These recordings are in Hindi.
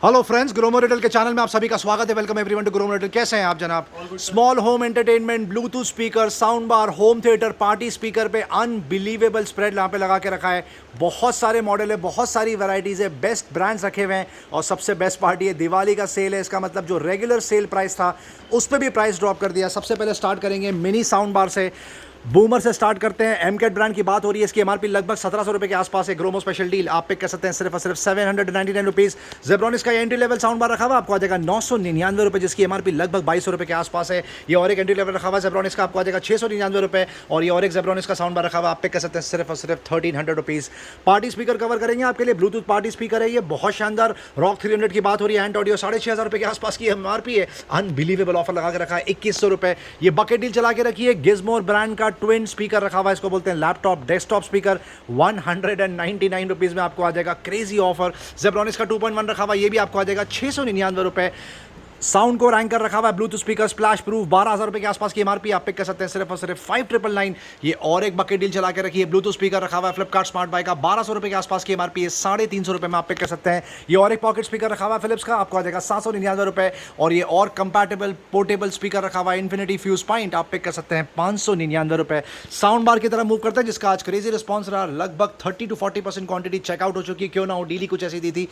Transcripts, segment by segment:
हेलो फ्रेंड्स, ग्रोमो रिटेल के चैनल में आप सभी का स्वागत है। Welcome everyone to Gromo retail. कैसे हैं आप जनाब? Small home entertainment, Bluetooth speaker, sound bar, home theatre, party speaker पे अनबिलीवेबल स्प्रेड यहाँ पे लगा के रखा है। बहुत सारे मॉडल है, बहुत सारी वैरायटीज़ है, बेस्ट ब्रांड्स रखे हुए हैं। और सबसे बेस्ट पार्टी है, दिवाली का सेल है। इसका मतलब जो रेगुलर सेल प्राइस था उस पर भी प्राइस ड्रॉप कर दिया। सबसे पहले स्टार्ट करेंगे मिनी साउंड बार से। बूमर से स्टार्ट करते हैं। एमकेट ब्रांड की बात हो रही है। इसकी एमआरपी लगभग 1700 रुपए के आसपास है। ग्रोमो स्पेशल डील आप पिक कर सकते हैं सिर्फ और सिर्फ 799 रुपीज़। जेब्रॉनिक्स का एंट्री लेवल साउंड बार रखा हुआ आपको आ जाएगा 999 रुपए, जिसकी एमआरपी लगभग 2200 रुपए के आसपास है। ये और एक एंट्री लेवल रखा हुआ जेब्रॉनिक्स का आपको आ जाएगा 699 रुपए। और ये और एक जेब्रॉनिक्स का साउंड बार रखा हुआ आप पिक कर सकते हैं सिर्फ और सिर्फ 1300 रुपीज़। पार्टी स्पीकर कवर करेंगे आपके लिए। ब्लूटूथ पार्टी स्पीकर है ये, बहुत शानदार। रॉक 300 की बात हो रही है। एंड ऑडियो 6500 रुपए के आसपास की एमआरपी है। अनबिलीवेबल ऑफर लगा के रखा है 2100 रुपए। ये बकेट डील चला के रखी है। गिज़मोर ब्रांड का ट्विन स्पीकर रखा हुआ है। इसको बोलते हैं लैपटॉप डेस्कटॉप स्पीकर। 199 रुपीज में आपको आ जाएगा। Crazy offer. जेब्रॉनिक्स का 2.1 रखा हुआ, ये भी आपको आ जाएगा 699 रुपए। साउंड को रैंकर रखा हुआ है। ब्लूटूथ स्पीकर स्प्लैश प्रूफ 12000 रुपए के आसपास की एमआरपी आप पिक कर सकते हैं सिर्फ और सिर्फ 5999। ये और एक बकेट डील चला के रखी है। ब्लूटूथ स्पीकर रखा हुआ है फ्लिपकार्ट स्मार्ट बाय का 1200 रुपए के आसपास की एमआरपी है। 350 रुपए में आप पिक कर सकते हैं। ये और एक पॉकेट स्पीकर रखा हुआ है फिलिप्स का, आपको आ जाएगा 799 रुपए। और ये और कंपैटिबल पोर्टेबल स्पीकर रखा हुआ है इन्फिनिटी फ्यूज पॉइंट, आप पिक कर सकते हैं 599 रुपए। साउंड बार की तरफ मूव करते हैं, जिसका आज क्रेजी रिस्पॉन्स रहा। लगभग 30 to 40% क्वांटिटी चेकआउट हो चुकी है। क्यों ना हो, डीली कुछ ऐसी दी थी।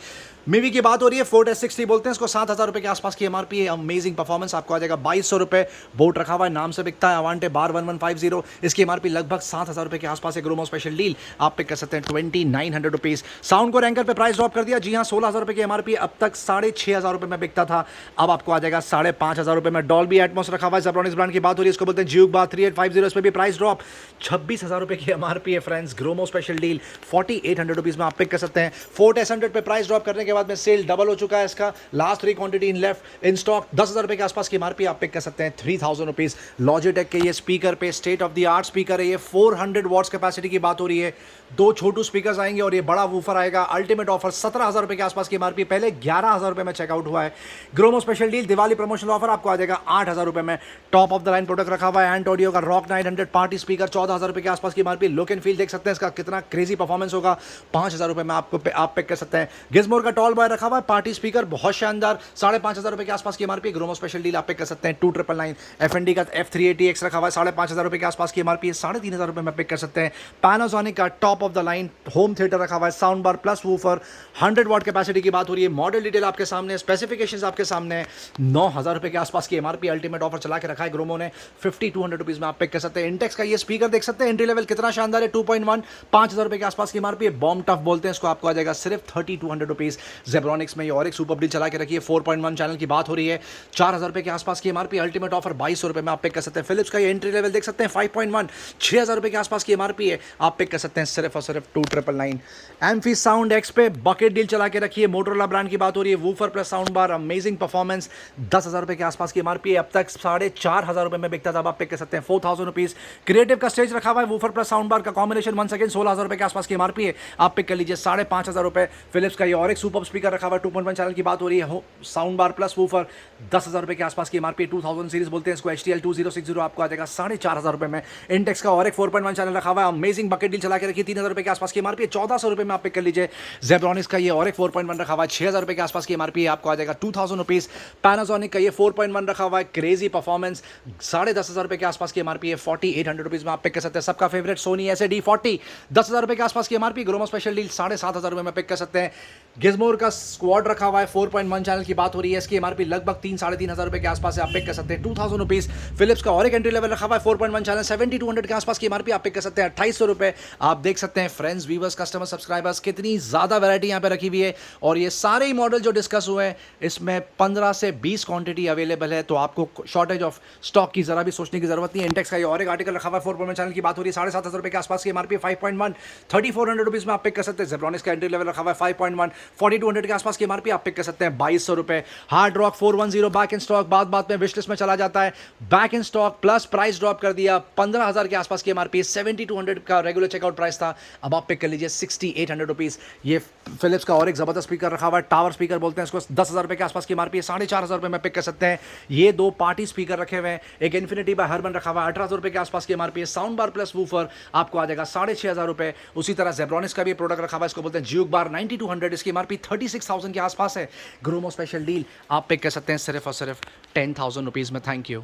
मिवी की बात हो रही है। फोर्ट S60 बोलते हैं इसको। 7000 रुपए के आसपास की एमआरपी है। अमेजिंग परफॉर्मेंस आपको आ जाएगा 2200 रुपए। बोट रखा हुआ है, नाम से बिकता है अवांटे बार 1150। इसकी एमआरपी लगभग 7000 रुपए के आसपास है। ग्रोमो स्पेशल डील आप पिक कर सकते हैं 2900 रुपीज। साउंड को रैंकर पे प्राइस ड्रॉप कर दिया। जी हां, 16000 रुपए की एमआरपी अब तक 6500 रुपए में बिकता था, अब आपको आ जाएगा 5500 रुपए में। डॉल्बी एटमॉस रखा हुआ है। जेब्रॉनिक्स ब्रांड की बात हो रही है। इसको बोलते हैं ज्यूक बार 3850। इस पर भी प्राइस ड्रॉप। 26000 रुपए की एमआरपी है friends. Gromo special deal 4800 rupees में आप पिक कर सकते हैं। फोर्ट S100 पे प्राइस ड्रॉप करने के बाद में सेल डबल हो चुका है इसका। Last 3 quantity in left in stock. 10000 रुपए के आसपास की एमआरपी आप पिक कर सकते हैं 3000 रुपीज। लॉजिटेक के ये स्पीकर पे state of the art speaker है। ये 400 वॉट्स कैपेसिटी की बात हो रही है। 2 छोटू स्पीकर्स आएंगे और ये बड़ा वूफर आएगा। अल्टीमेट ऑफर 17000 रुपए के आसपास की एमआरपी, पहले 11000 रुपए में चेकआउट हुआ है। Gromo special deal Diwali promotional offer आपको आ जाएगा 8000 रुपए में। Top of the line product रखा हुआ है। एंट ऑडियो का रॉक 900 पार्टी स्पीकर 14000 रुपए के आसपास की एमआरपी। लुक एंड फील देख सकते हैं इसका कितना क्रेजी परफॉर्मेंस होगा। 5000 रुपए में आपको आप पिक कर सकते हैं। गिज़मोर का टॉल बॉय रखा हुआ है। पार्टी स्पीकर बहुत शानदार, 5500 रुपए के आसपास की एमआरपी। ग्रोमो स्पेशल डील आप पिक कर सकते हैं 2999। एफएनडी का F380X रखा हुआ है। 5500 रुपए के आसपास की एमआरपी है। 3500 रुपए में पिक कर सकते हैं। पैनासोनिक का top of the line home theatre रखा हुआ है। Sound bar plus woofer 100 what capacity की बात हो रही है। मॉडल डिटेल आपके सामने, स्पेसिफिकेशंस आपके सामने है। 9000 रुपए के आसपास की एमआरपी। अल्टीमेट ऑफर चला के रखा है ग्रोमो ने। 5200 रुपीज में आप पिक कर सकते हैं। इंटेक्स का ये स्पीकर देख सकते हैं, एंट्री लेवल कितना शानदार है। 2.1 5000 रुपए के आसपास की एमआरपी है। बॉम्ब टफ बोलते हैं इसको, आपको आ जाएगा सिर्फ 3200 रुपीज। जेब्रॉनिक्स में ये और एक सुपर डील चला के रखी है। 4.1 चैनल की बात हो रही है। 4000 रुपए के आसपास की एमआरपी। अल्टीमेट ऑफर 2200 रुपए में आप पिक कर सकते हैं। फिलिप्स का ये एंट्री लेवल देख सकते हैं 5.1 6000 रुपए के आसपास की एमआरपी है। आप पिक कर सकते हैं सिर्फ और सिर्फ 2999। एम्फी साउंड एक्स पे बकेट डील चला के रखी है। मोटोरोला ब्रांड की बात हो रही है। Woofer plus sound bar, amazing performance. 10000 रुपए के आसपास की एमआरपी है। अब तक 4500 रुपए में बिकता था, आप पिक कर सकते हैं 4000 रुपीज। क्रिएटिव का स्टेज रखा हुआ है। वूफर प्लस साउंड बार का कॉम्बिनेशन 1 सेकंड 16000 रुपए के आसपास की एमआरपी है। आप पिक कर लीजिए 5500 रुपए। फिलिप्स का ये और एक सुपर स्पीकर रखा हुआ है। 2.1 चैनल की बात हो रही है। साउंड बार प्लस वूफर 10000 रुपए के आसपास की एमआरपी। 2000 सीरीज बोलते हैं इसको। HTL 2060 आपको आ जाएगा 4500 रुपए में। इंटेक्स का और एक 4.1 चैनल रखा हुआ है। अमेजिंग बकेट डील चला के रखी है। 3000 रुपए के आसपास की एमआरपी 1400 रुपए में आप पिक कर लीजिए। जेब्रॉनिक्स का ये और एक 4.1 रखा हुआ है। 6000 रुपए के आसपास की एमआरपी आपको आ जाएगा 2000 रुपीज। पैनासोनिक का ये 4.1 रखा हुआ है। क्रेजी परफॉर्मेंस 10500 रुपए के आसपास की एमआरपी है। 4800 रुपीज में आप पिक कर सकते हैं। सबका फेवरेट सोनी SAD40 10000 रुपए के आसपास की एमआरपी। ग्रोमो स्पेशल डील 7500 रुपए में पिक कर सकते हैं। गिज़मोर का स्क्वाड रखा हुआ है। 4.1 चैनल की बात हो रही है। इसकी एमआरपी लगभग 3-3500 रुपए के आसपास है। आप पिक कर सकते हैं 2000 रुपीज। फिलिप्स का और एक एंट्री लेवल रखा हुआ है। 4.1 चैनल 7200 के आसपास की एमआरपी। आप पिक कर सकते हैं 2800 रुपए। आप देख सकते हैं फ्रेंड्स, व्यूवर्स, कस्टमर, सब्सक्राइबर्स, कितनी ज्यादा वैरायटी यहाँ पे रखी हुई है। और ये सारे ही मॉडल जो डिस्कस हुए हैं, इसमें 15 से 20 क्वांटिटी अवेलेबल है, तो आपको शॉर्टेज ऑफ स्टॉक की जरा भी सोचने की जरूरत नहीं है। इंटेक्स का ये और एक आर्टिकल रखा हुआ है। 4.1 चैनल की बात हो रही है। 7500 रुपए के आसपास की एमआरपी। 5.1 3400 रुपीज में आप पिक कर सकते हैं। जेब्रॉनिक्स का एंट्री लेवल रखा हुआ है। 5.1 4200 के आसपास की एमआरपी। आप पिक कर सकते हैं 2200 रुपए। Hard rock 410 back in stock, बात में विश लिस्ट में चला जाता है। Back in stock plus price drop कर दिया। 15000 के आसपास की एमआरपी। 7200 का रेगुलर चेकआउट प्राइस था। था, अब आप पिक कर लीजिए 6800 रुपीज़। ये फिलिप्स का और एक ज़बरदस्त स्पीकर रखा हुआ है, टावर स्पीकर बोलते हैं इसको, 10,000 रुपये के आसपास की एमआरपी है, 4,500 रुपये में पिक कर सकते हैं। ये दो पार्टी स्पीकर रखे हुए हैं, एक इन्फिनिटी बाय हर्मन रखा हुआ है, 18,000 रुपये के आसपास की एमआरपी है। साउंड बार प्लस वूफर आपको आ जाएगा 6,500 रुपये। उसी तरह जेब्रॉनिक्स का भी प्रोडक्ट रखा हुआ है, इसको बोलते हैं ज्यूक बार 9200, इसकी एमआरपी 36,000 के आसपास है। ग्रोमो स्पेशल डील आप पिक कर सकते हैं सिर्फ और सिर्फ 10,000 रुपीज़ में। Thank you.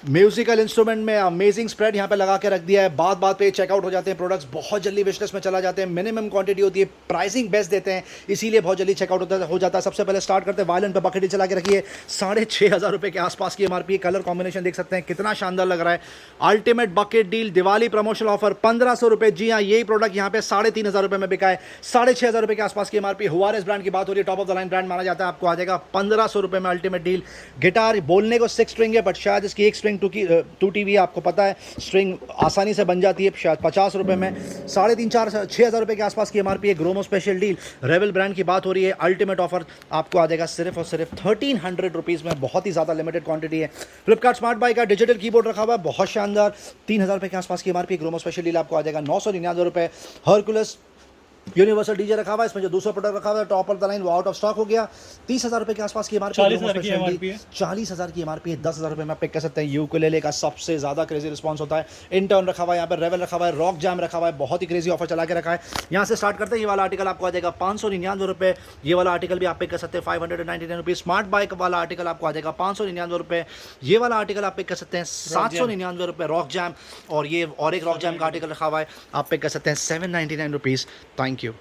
म्यूजिकल इंस्ट्रूमेंट में अमेजिंग स्प्रेड यहाँ पे लगा के रख दिया है, बात बात पे चेकआउट हो जाते हैं प्रोडक्ट्स, बहुत जल्दी विशलिस्ट में चला जाते हैं, मिनिमम क्वांटिटी होती है, प्राइसिंग बेस्ट देते हैं, इसीलिए बहुत जल्दी चेकआउट हो जाता है। सबसे पहले स्टार्ट करते हैं वायलेंट पे, बकेट चला के रखिए, 6,500 रुपये के आसपास की एमआरपी। कलर कॉम्बिनेशन देख सकते हैं कितना शानदार लग रहा है। Ultimate bucket deal Diwali promotional offer 1,500 रुपये। जी हाँ, यही प्रोडक्ट यहाँ पे 3,500 रुपये में बिका है, 6,500 रुपये के आसपास की एमआरपी। हुआरेस ब्रांड की बात हो रही है, top of the line brand माना जाता है, आपको आ जाएगा 1,500 रुपये में अल्टीमेट डील। गिटार बोलने को 6 स्ट्रिंग है, बट शायद इसकी एक स्ट्रिंग टूटी हुई है, आपको पता है स्ट्रिंग आसानी से बन जाती है, शायद 50 रुपये में। 3,500-6,000 रुपये के आसपास की एमआरपी है। ग्रोमो स्पेशल डील रेवल ब्रांड की बात हो रही है, अल्टीमेट ऑफर आपको आ जाएगा सिर्फ और सिर्फ 1,300 रुपीज़ में, बहुत ही ज़्यादा लिमिटेड क्वांटिटी है। फ्लिपकार्ट स्मार्ट बाई का डिजिटल कीबोर्ड रखा हुआ है, बहुत शानदार, 3,000 रुपये के आसपास की एमआरपी। ग्रोमो स्पेशल डील आपको आ जाएगा 999 रुपये। हरकुलस यूनिवर्सल डीजे रखा हुआ है, इसमें जो दूसरा प्रोडक्ट रखा हुआ है टॉप ऑफ द लाइन वो आउट ऑफ स्टॉक हो गया। 30,000 रुपये के आसपास की एमआरपी, 40,000 की एमआरपी है, 40,000 की एमआरपी है। 10,000 रुपये में पिक कर सकते हैं। यूकुलेले का सबसे ज़्यादा क्रेजी रिस्पॉन्स होता है। इंटर्न रखा हुआ है, यहाँ पर रेवल रखा हुआ है, रॉक जैम रखा हुआ है, बहुत ही क्रेजी ऑफर चला के रखा है। यहाँ से स्टार्ट करते हैं, ये वाला आर्टिकल आपको आ जाएगा 599 रुपये। ये वाला आर्टिकल भी आप पिक कर सकते हैं 599 रुपीज़। स्मार्ट बाइक वाला आर्टिकल आपको आ जाएगा 599 रुपये। ये वाला आर्टिकल आप पिक कर सकते हैं 799 रुपये, रॉक जैम। और ये और एक रॉक जैम का आर्टिकल रखा हुआ है, आप पिक कर सकते हैं 799 rupees. Thank you.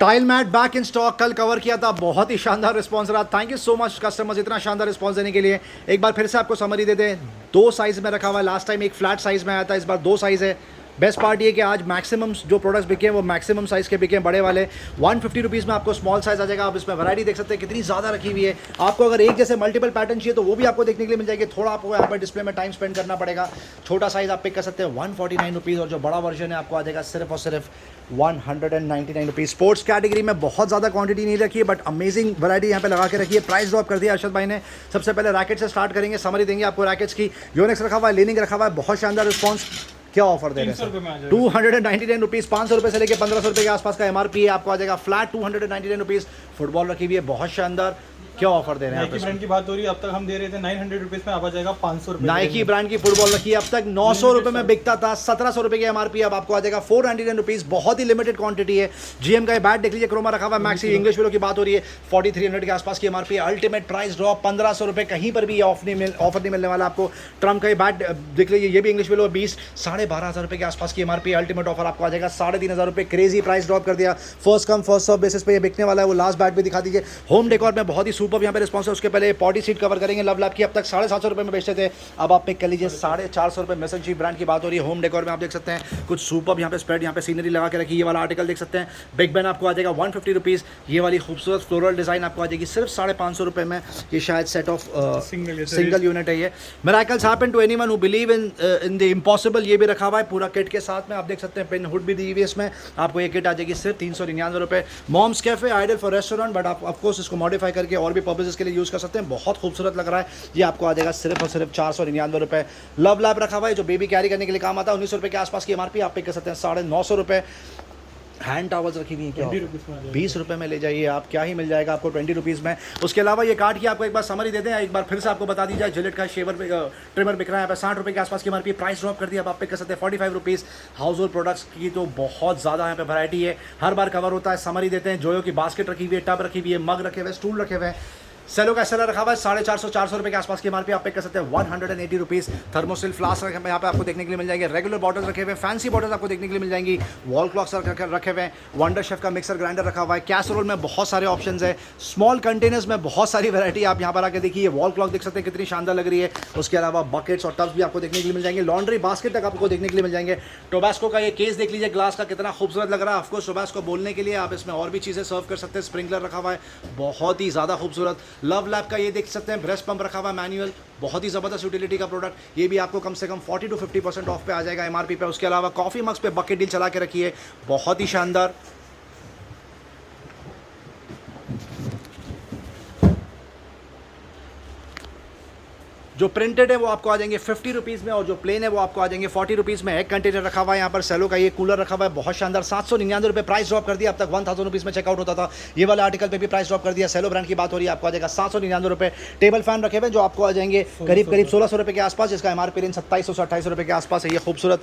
Tile mat back in stock, कल कवर किया था, बहुत ही शानदार रिस्पांस रहा। Thank you so much customers इतना शानदार रिस्पांस देने के लिए। एक बार फिर से आपको समरी दे दें, 2 साइज़ में रखा हुआ है। लास्ट टाइम एक फ्लैट साइज़ में आया था, इस बार 2 साइज़ है। बेस्ट पार्ट ये कि आज मैक्सिमम जो प्रोडक्ट्स बिके हैं वो मैक्सिमम साइज़ के बिके हैं, बड़े वाले। 150 रुपीज़ में आपको स्मॉल साइज़ आ जाएगा। आप इसमें वैरायटी देख सकते हैं कितनी ज़्यादा रखी हुई है। आपको अगर एक जैसे मल्टीपल पैटर्न चाहिए तो वो भी आपको देखने के लिए मिल जाएगी। थोड़ा आपको यहाँ पर डिस्प्ले में टाइम स्पेंड करना पड़ेगा। छोटा साइज़ आप पिक कर सकते हैं 149 रुपीज़, और जो बड़ा वर्जन है आपको आ जाएगा सिर्फ और सिर्फ 199 रुपीज़। स्पोर्ट्स कैटेगरी में बहुत ज़्यादा क्वांटिटी नहीं रखी है, बट अमेजिंग वैरायटी यहाँ पे लगा के रखी है। प्राइस ड्रॉप कर दिया अरशद भाई ने। सबसे पहले रैकेट से स्टार्ट करेंगे, समरी देंगे आपको रैकेट्स की। योनेक्स रखा हुआ है, लेनिंग रखा हुआ है, बहुत शानदार रिस्पॉन्स। क्या ऑफर दे रहे हैं? 299 रुपीज़, 500 रुपये से लेकर 1,500 रुपये के आसपास का एमआरपी है, आपको आ जाएगा फ्लैट 299 रुपीज़। फुटबॉल रखी हुई है, बहुत शानदार। क्या ऑफर दे रहे हैं? नाइकी ब्रांड की बात हो रही है, अब तक हम दे रहे थे 900 रुपीज़ में, अब आ जाएगा 500 रुपये। नाइकी ब्रांड की फुटबॉल रखी है, अब तक 900 रुपये में बिकता था, 1,700 रुपये की एमआरपी, अब आपको आ जाएगा 499 रुपीज़। बहुत ही लिमिटेड क्वांटिटी है। जीएम का ये बैट देख लीजिए, क्रोमा रखा हुआ है। मैक्सी इंग्लिश विलो की बात हो रही है, 4,300 के आसपास की एमआरपी है। अल्टीमेट प्राइस ड्रॉप 1,500 रुपये, कहीं पर भी ये ऑफर नहीं मिलने वाला आपको। ट्रम्प का ये बैट देख लीजिए, ये भी इंग्लिश विलो 12,500 रुपये के आसपास की एमआरपी। अल्टीमेट ऑफर आपको आ जाएगा 3,500 रुपये। क्रेजी प्राइस ड्रॉप कर दिया। First come first serve basis पे ये बिकने वाला है। वो लास्ट बैट भी दिखा दीजिए। होम डेकोर में बहुत ही सुपर यहाँ पे रिस्पॉन्स है। उसके पहले पॉटी सीट कवर करेंगे लव लैब की, अब तक 750 रुपये में बेचते थे, अब आप पिक कर लीजिए 450 रुपये। मेसन चीफ ब्रांड की बात हो रही है। होम डेकोर में आप देख सकते हैं कुछ सुपर यहाँ पे स्प्रेड, यहाँ पे सीनरी लगा के रखी। ये वाला आर्टिकल देख सकते हैं, बिग बैन आपको आ जाएगा 150 रुपीज़। ये वाली खूबसूरत फ्लोरल डिज़ाइन आपको आ जाएगी सिर्फ 550 रुपये में। ये शायद सेट ऑफ सिंगल यूनिट है। ये miracles happen to anyone who believe in the impossible, ये भी रखा हुआ है पूरा किट के साथ में। आप देख सकते हैं पिन हुड भी दी हुई है इसमें। आपको ये किट आ जाएगी सिर्फ 399 रुपये। Moms cafe ideal for restaurant, but आप ऑफकोर्स इसको मॉडिफाई करके और भी पर्पजेस के लिए यूज़ कर सकते हैं। बहुत खूबसूरत लग रहा है। ये आपको आ जाएगा सिर्फ और सिर्फ 499 रुपये। लव लैब रखा हुआ है, जो बेबी कैरी करने के लिए काम आता है, 1900 रुपये के आसपास की एमआरपी, आप पिक कर सकते हैं 950 रुपये। हैंड टॉवल्स रखी हुई है, क्या 20 रुपये में ले जाइए आप, क्या ही मिल जाएगा आपको 20 रुपीज़ में। उसके अलावा ये कार्ड की आपको एक बार समरी देते हैं, एक बार फिर से आपको बता दी जाए। जिलेट का शेवर ट्रिमर बिक रहा है यहाँ पे 60 रुपये के आसपास की एमआरपी। प्राइस ड्रॉप कर दिया, अब आप पिक कर सकते हैं 45 रुपीज़। हाउस होल्ड प्रोडक्ट्स की तो बहुत ज़्यादा यहाँ पे वैरायटी है, हर बार कवर होता है। समरी देते हैं, जोयो की बास्केट रखी हुई है, टब रखी हुई है, मग रखे हुए, स्टूल रखे हुए हैं। सेलो का एसएलआर रखा हुआ है 450 रुपये के आसपास की एमआरपी, आप पिक कर सकते हैं 180 रुपीज़। थर्मोसिल फ्लास्क रखे यहाँ पे आपको देखने के लिए मिल जाएंगे। रेगुलर बॉटल्स रखे हुए, फैंसी बॉटल्स आपको देखने के लिए मिल जाएंगी। वॉल क्लॉक्स रखे हुए हैं। वंडर शेफ का मिक्सर ग्राइंडर रखा हुआ है। कैसरोल में बहुत सारे ऑप्शंस है। स्मॉल कंटेनर्स में बहुत सारी वैरायटी आप यहाँ पर आके देखिए। वॉल क्लॉक देख सकते हैं कितनी शानदार लग रही है। उसके अलावा बकेट्स और टब्स भी आपको देखने के लिए मिल जाएंगे। लॉन्ड्री बास्केट तक आपको देखने के लिए मिल जाएंगे। टोबैस्को का ये केस देख लीजिए ग्लास का, कितना खूबसूरत लग रहा है। ऑफकोर्स टोबैस्को बोलने के लिए आप इसमें और भी चीज़ें सर्व कर सकते हैं। स्प्रिंकलर रखा हुआ है, बहुत ही ज़्यादा खूबसूरत। लव लैब का ये देख सकते हैं, ब्रेस्ट पंप रखा हुआ है मैनुअल, बहुत ही ज़बरदस्त यूटिलिटी का प्रोडक्ट। ये भी आपको कम से कम 40 to 50% ऑफ पे आ जाएगा एमआरपी पे। उसके अलावा कॉफ़ी मग्स पे बकेट डील चला के रखी है, बहुत ही शानदार। जो प्रिंटेड है वो आपको आ जाएंगे 50 रुपीज़ में, और जो प्लेन है वो आपको आ जाएंगे 40 रुपीज़ में। एक कंटेनर रखा हुआ है यहाँ पर सेलो का, ये कूलर रखा हुआ है बहुत शानदार, 799 रुपये प्राइस ड्रॉप कर दिया। अब तक 1000 रुपीज़ में चेकआउट होता था, ये वाला आर्टिकल पे भी प्राइस ड्रॉप कर दिया। सेलो ब्रांड की बात हो रही है, आपको आ जाएगा 799 रुपये। टेबल फैन रखे हुए जो आपको आ जाएंगे करीब 1600 रुपये के आसपास, जिसका एमआरपी रेंज 2700 से 2800 रुपये के आसपास है। ये खूबसूरत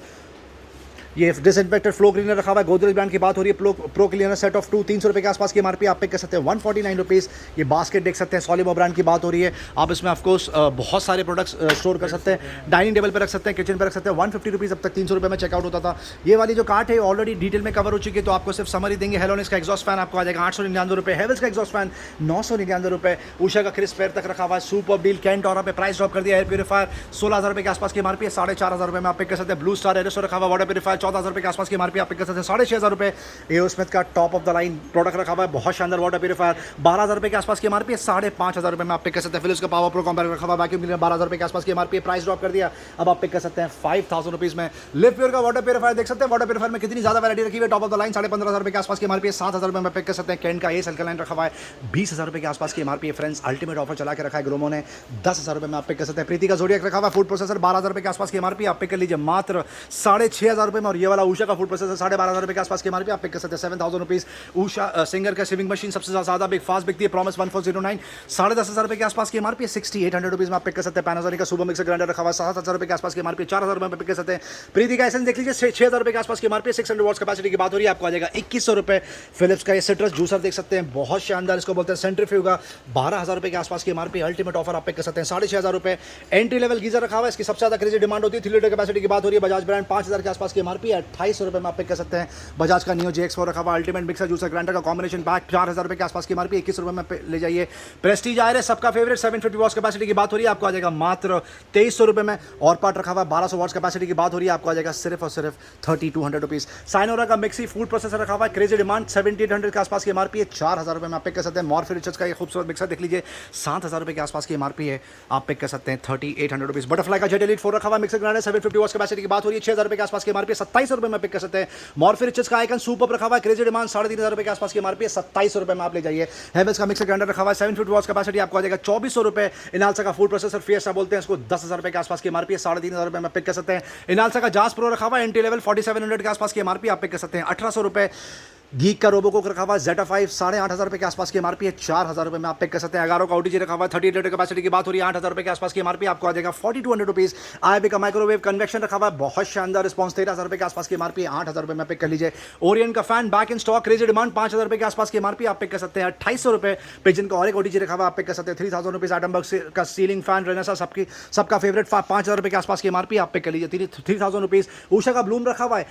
ये डिसइंफेक्टेड फ्लो क्लीनर रखा हुआ है। गोदरेज ब्रांड की बात हो रही है, प्रो क्लीनर सेट ऑफ 2 300 रुपये के आसपास की एमआरपी आप पे कर सकते हैं 149 रुपीज़। ये बास्केट देख सकते हैं, सॉलिमो ब्रांड की बात हो रही है। आप इसमें ऑफकोर्स बहुत सारे प्रोडक्ट्स स्टोर कर सकते हैं, डाइनिंग टेबल पर रख सकते हैं, किचन पर रख सकते हैं। 150 रुपीज़ अब तक 300 रुपये में चेकआउट होता था। ये वाली जो कार्ट है ऑलरेडी डिटेल में कवर हो चुकी है, तो आपको सिर्फ समरी देंगे। हेलोनिक्स का एग्जॉस्ट फैन आपको आ जाएगा 899 रुपये, हेवल्स का एग्जॉस्ट फैन 999 रुपये, उषा का क्रिस्प एयर तक रखा हुआ है। सुपर डील कैंट और पे प्राइस ड्रॉप कर दिया। एयर प्यूरीफायर 16,000 रुपये के आसपास की एमआरपी है, 4500 रुपये में आप पे कर सकते हैं। ब्लू स्टार एरिसो रखा हुआ वाटर प्यूरीफायर 14,000 रुपये के आसपास की एमआरपी आप पे कर सकते हैं 6500 रुपये। एओ स्मिथ का top of the line product रखा हुआ है, बहुत शानदार वाटर प्यूरीफायर 12,000 रुपये के आसपास की एमआरपी है, 5500 रुपये में आप पे कर सकते हैं। फिलिप्स का पावर प्रो कॉम्पैक्ट रखा हुआ है, वैक्यूम क्लीनर 12,000 रुपये के आसपास की एमआरपी प्राइस ड्रॉप कर दिया। अब आप पे कर सकते हैं 5000 रुपीज़ में। लिव प्योर का वाटर प्यूरीफायर देख सकते हैं, वाटर प्यूरीफायर में कितनी ज़्यादा वैरायटी रखी हुई है। टॉप ऑफ द लाइन 15,500 रुपये के आसपास की एमआरपी है, 7000 रुपये में पे कर सकते हैं। कैंट का एस अल्कलाइन रखा हुआ है 20,000 रुपये के आसपास की एमआरपी है। फ्रेंड्स अल्टीमेट ऑफर चला के रखा है ग्रोमो ने, 10,000 रुपये में आप पे कर सकते हैं। प्रीति का जोडियक रखा हुआ है फूड प्रोसेसर 12,000 रुपये के आसपास की एमआरपी आप पे कर लीजिए मात्र 6,500 रुपये में। और ये वाला उषा का फूड प्रोसेसर 12,500 रुपये के आसपास की एमआरपी आप पे कर सकते हैं 7,000 रुपीज़। उषा सिंगर का शेविंग मशीन सबसे ज़्यादा बिग फास्ट बिकती है, प्रॉमिस 1409 10,500 रुपये के आसपास की एमआरपी है, 6800 रुपीज़ में आप पे कर सकते हैं। पैनासोनिक का सुपर मिक्सर ग्राइंडर रखा हुआ है 7,000 रुपये के आसपास की एमआरपी 4,000 रुपये में पे कर सकते हैं। प्रीति का एसेंस देख लीजिए 6,000 रुपये के आसपास की एमआरपी 600 वॉट्स कैपेसिटी की बात हो रही है, आपको आ जाएगा 2100 रुपये। फिलिप्स का ये सिट्रस जूसर देख सकते हैं, बहुत शानदार, इसको बोलते हैं सेंट्रीफ्यूगा 12,000 रुपये के आसपास की एमआरपी। अल्टीमेट ऑफर आप पे कर सकते हैं 6,500 रुपये। एंट्री लेवल गीजर रखा हुआ है, इसकी सबसे ज़्यादा क्रेजी डिमांड होती है। 3 लीटर कैपेसिटी की बात हो रही है, बजाज ब्रांड 5,000 के आसपास की एमआरपी है, 2800 रुपये में आप पे कर सकते हैं। बजाज का नियो JX4 रखा हुआ अल्टीमेट मिक्सर जूसर ग्राइंडर का कॉम्बिनेशन पैक 4,000 रुपये के आसपास की एमआरपी 21 रुपये में ले जाइए। प्रेस्टीज आयर है सबका फेवरेट 750 वॉट्स कैपेसिटी की बात हो रही है, आपको आ जाएगा मात्र 2300 रुपये में। और पार्ट रखा हुआ 1200 वॉट्स कैपेसिटी की बात हो रही है, आपको आ जाएगा सिर्फ और सिर्फ 3200 रुपीज़। साइनोरा का मिक्सी फूड प्रोसेसर रखा हुआ है, क्रेजी डिमांड 7,800 के आसपास की एमआरपी है, 4,000 रुपये में आप पिक कर सकते हैं। मॉर्फी रिचर्स का ये खूबसूरत मिक्सर देख लीजिए 7,000 रुपये के आसपास की एमआरपी है, आप पिक कर सकते हैं 3800 रुपीज़। बटरफ्लाई का जेट एलीट 4 रखा हुआ मिक्सर ग्राइंडर 750 वॉट्स कैपेसिटी की बात हो रही है, 6,000 रुपये के आसपास की एमआरपी 2700 रुपये में पिक कर सकते हैं। मॉर्फी रिचर्स का आइकन सुपर रखा हुआ है, क्रेजी डिमांड 3,500 रुपये के आसपास की एमआरपी है, 2700 रुपये में आप ले जाइए। हेवेल्स का मिक्सर ग्राइंडर रखा हुआ है 750 वॉट्स कैपेसिटी, आपको आ जाएगा 2400 रुपये। इनाल्सा का फूड प्रोसेसर फिएस्टा बोलते हैं इसको, 10,000 रुपये के आसपास की एमआरपी है, 3,500 रुपये में पिक कर सकते हैं। इनाल्सा का जास प्रो रखा हुआ है एंट्री लेवल 4700 के आसपास की एमआरपी आप पिक कर सकते हैं, 1800 रुपये। गीक का रोबो को रखा हुआ है Z5 8,500 रुपये के आसपास की एमआरपी है, 4,000 रुपये में आप पिक कर सकते हैं। अगारो का OTG रखा हुआ है 38 लीटर कैपेसिटी की बात हो रही है, 8,000 रुपये के आसपास की एमआरपी आपको आ जाएगा 4,200 रुपीज़। IB का माइक्रोवेव कन्वेक्शन रखा हुआ है, बहुत शानदार रिस्पॉन्स 13,000 रुपये के आसपास की एमआरपी है, 8,000 रुपये में पिक कर लीजिए। ओरियंट का fan back in stock, crazy demand 5,000 रुपये के आसपास की एमआरपी आप पिक कर सकते हैं, 2,800 रुपये। पिजन का और एक OTG रखा हुआ आप पिक कर सकते हैं 3,000 रुपीज़। एटमबर्ग का सीलिंग फैन रेनेसा सबका फेवरेट 5,000 रुपये के आसपास की एमआरपी आप पिक कर लीजिए 3,000 रुपीज़। उषा का ब्लूम रखा हुआ है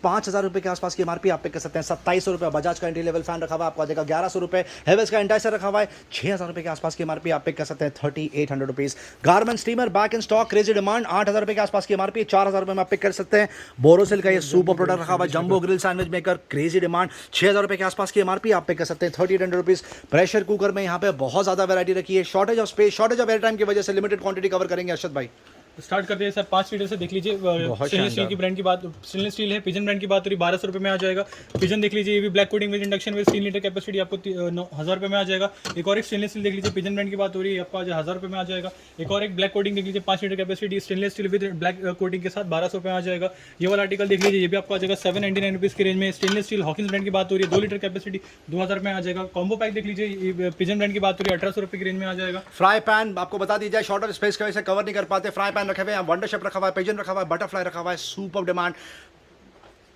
5,000 रुपये के आसपास की एमआरपी आप पिक कर सकते हैं, 2,700 रुपये। बजाज का लेवल फैन रखा हुआ आपको आ जाएगा 1,100 रुपये। हेवेल्स का एंटाइसर रखा हुआ है 6,000 रुपये के आसपास की एमआरपी आप पिक कर सकते हैं 3,800 rupees. Garment steamer back in stock, crazy demand 8,000 रुपये के आसपास की एमआरपी, 4,000 रुपये में आप पिक कर सकते हैं। बोरोसिल का ये सुपर प्रोडक्ट रखा हुआ है jumbo grill sandwich maker, crazy demand 6,000 रुपये के आसपास की एमआरपी आप पिक कर सकते हैं 3,800 रुपीज़। प्रेशर कुकर में यहाँ पे बहुत ज़्यादा वैरायटी रखी है, shortage of space shortage of air time की वजह से लिमिटेड क्वांटिटी कवर करेंगे अरशद भाई। स्टार्ट करते हैं सर 5 लीटर से, देख लीजिए स्टेनलेस स्टील की ब्रांड की बात, स्टेनलेस स्टील है, पिजन ब्रांड की बात हो रही 1,200 रुपये में आ जाएगा। पिजन देख लीजिए, ये भी black coating with induction with 3 litre capacity आपको 9,000 रुपये में आ जाएगा। एक और एक स्टेनलेस स्टील देख लीजिए, पिजन ब्रांड की बात हो रही है, आपको आज 1,000 रुपये में आ जाएगा। एक और एक ब्लैक कोटिंग देख लीजिए 5 litre capacity stainless steel with black coating के साथ 1,200 रुपये में आ जाएगा। ये वाला आर्टिकल देख लीजिए, ये भी आपको आ जाएगा 799 रुपीज़ की रेंज में। स्टेनलेस स्टील हॉकिंस ब्रांड की बात हो रही है 2 लीटर कैपेसिटी 2,000 में आ जाएगा। कॉम्बो पैक देख लीजिए, पिजन ब्रांड की बात हो रही है 1,800 रुपये की रेंज में आ जाएगा। फ्राई पैन आपको बता दी जाए, शॉर्ट ऑफ स्पेस की वजह से कवर नहीं कर पाते, फ्राई पैन रखे हुए हैं, वंडर शेफ रखा हुआ है, पिजन रखा हुआ है, बटरफ्लाई रखा हुआ है, सुपर डिमांड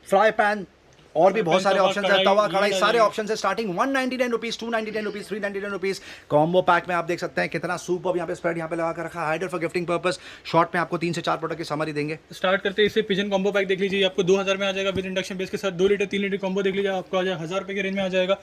फ्राई पैन और भी बहुत सारे ऑप्शन है, तवा कढ़ाई सारे ऑप्शन है। Starting 199 rupees, 299 rupees, 399 rupees. Combo pack में आप देख सकते हैं कितना सुपर यहाँ पे स्प्रेड यहाँ पे लगा कर रखा है, हाइडर फॉर गिफ्टिंग पर्पस। शॉर्ट में आपको 3 से 4 प्रोडक्ट की समरी देंगे। स्टार्ट करते हैं इससे, पिजन कॉम्बो पैक देख लीजिए, आपको 2,000 में आ जाएगा विद इंडक्शन बेस के साथ। 2 लीटर 3 लीटर कॉम्बो देख लीजिए, आपको आ जाएगा 1,000 रुपये की रेंज में आ जाएगा।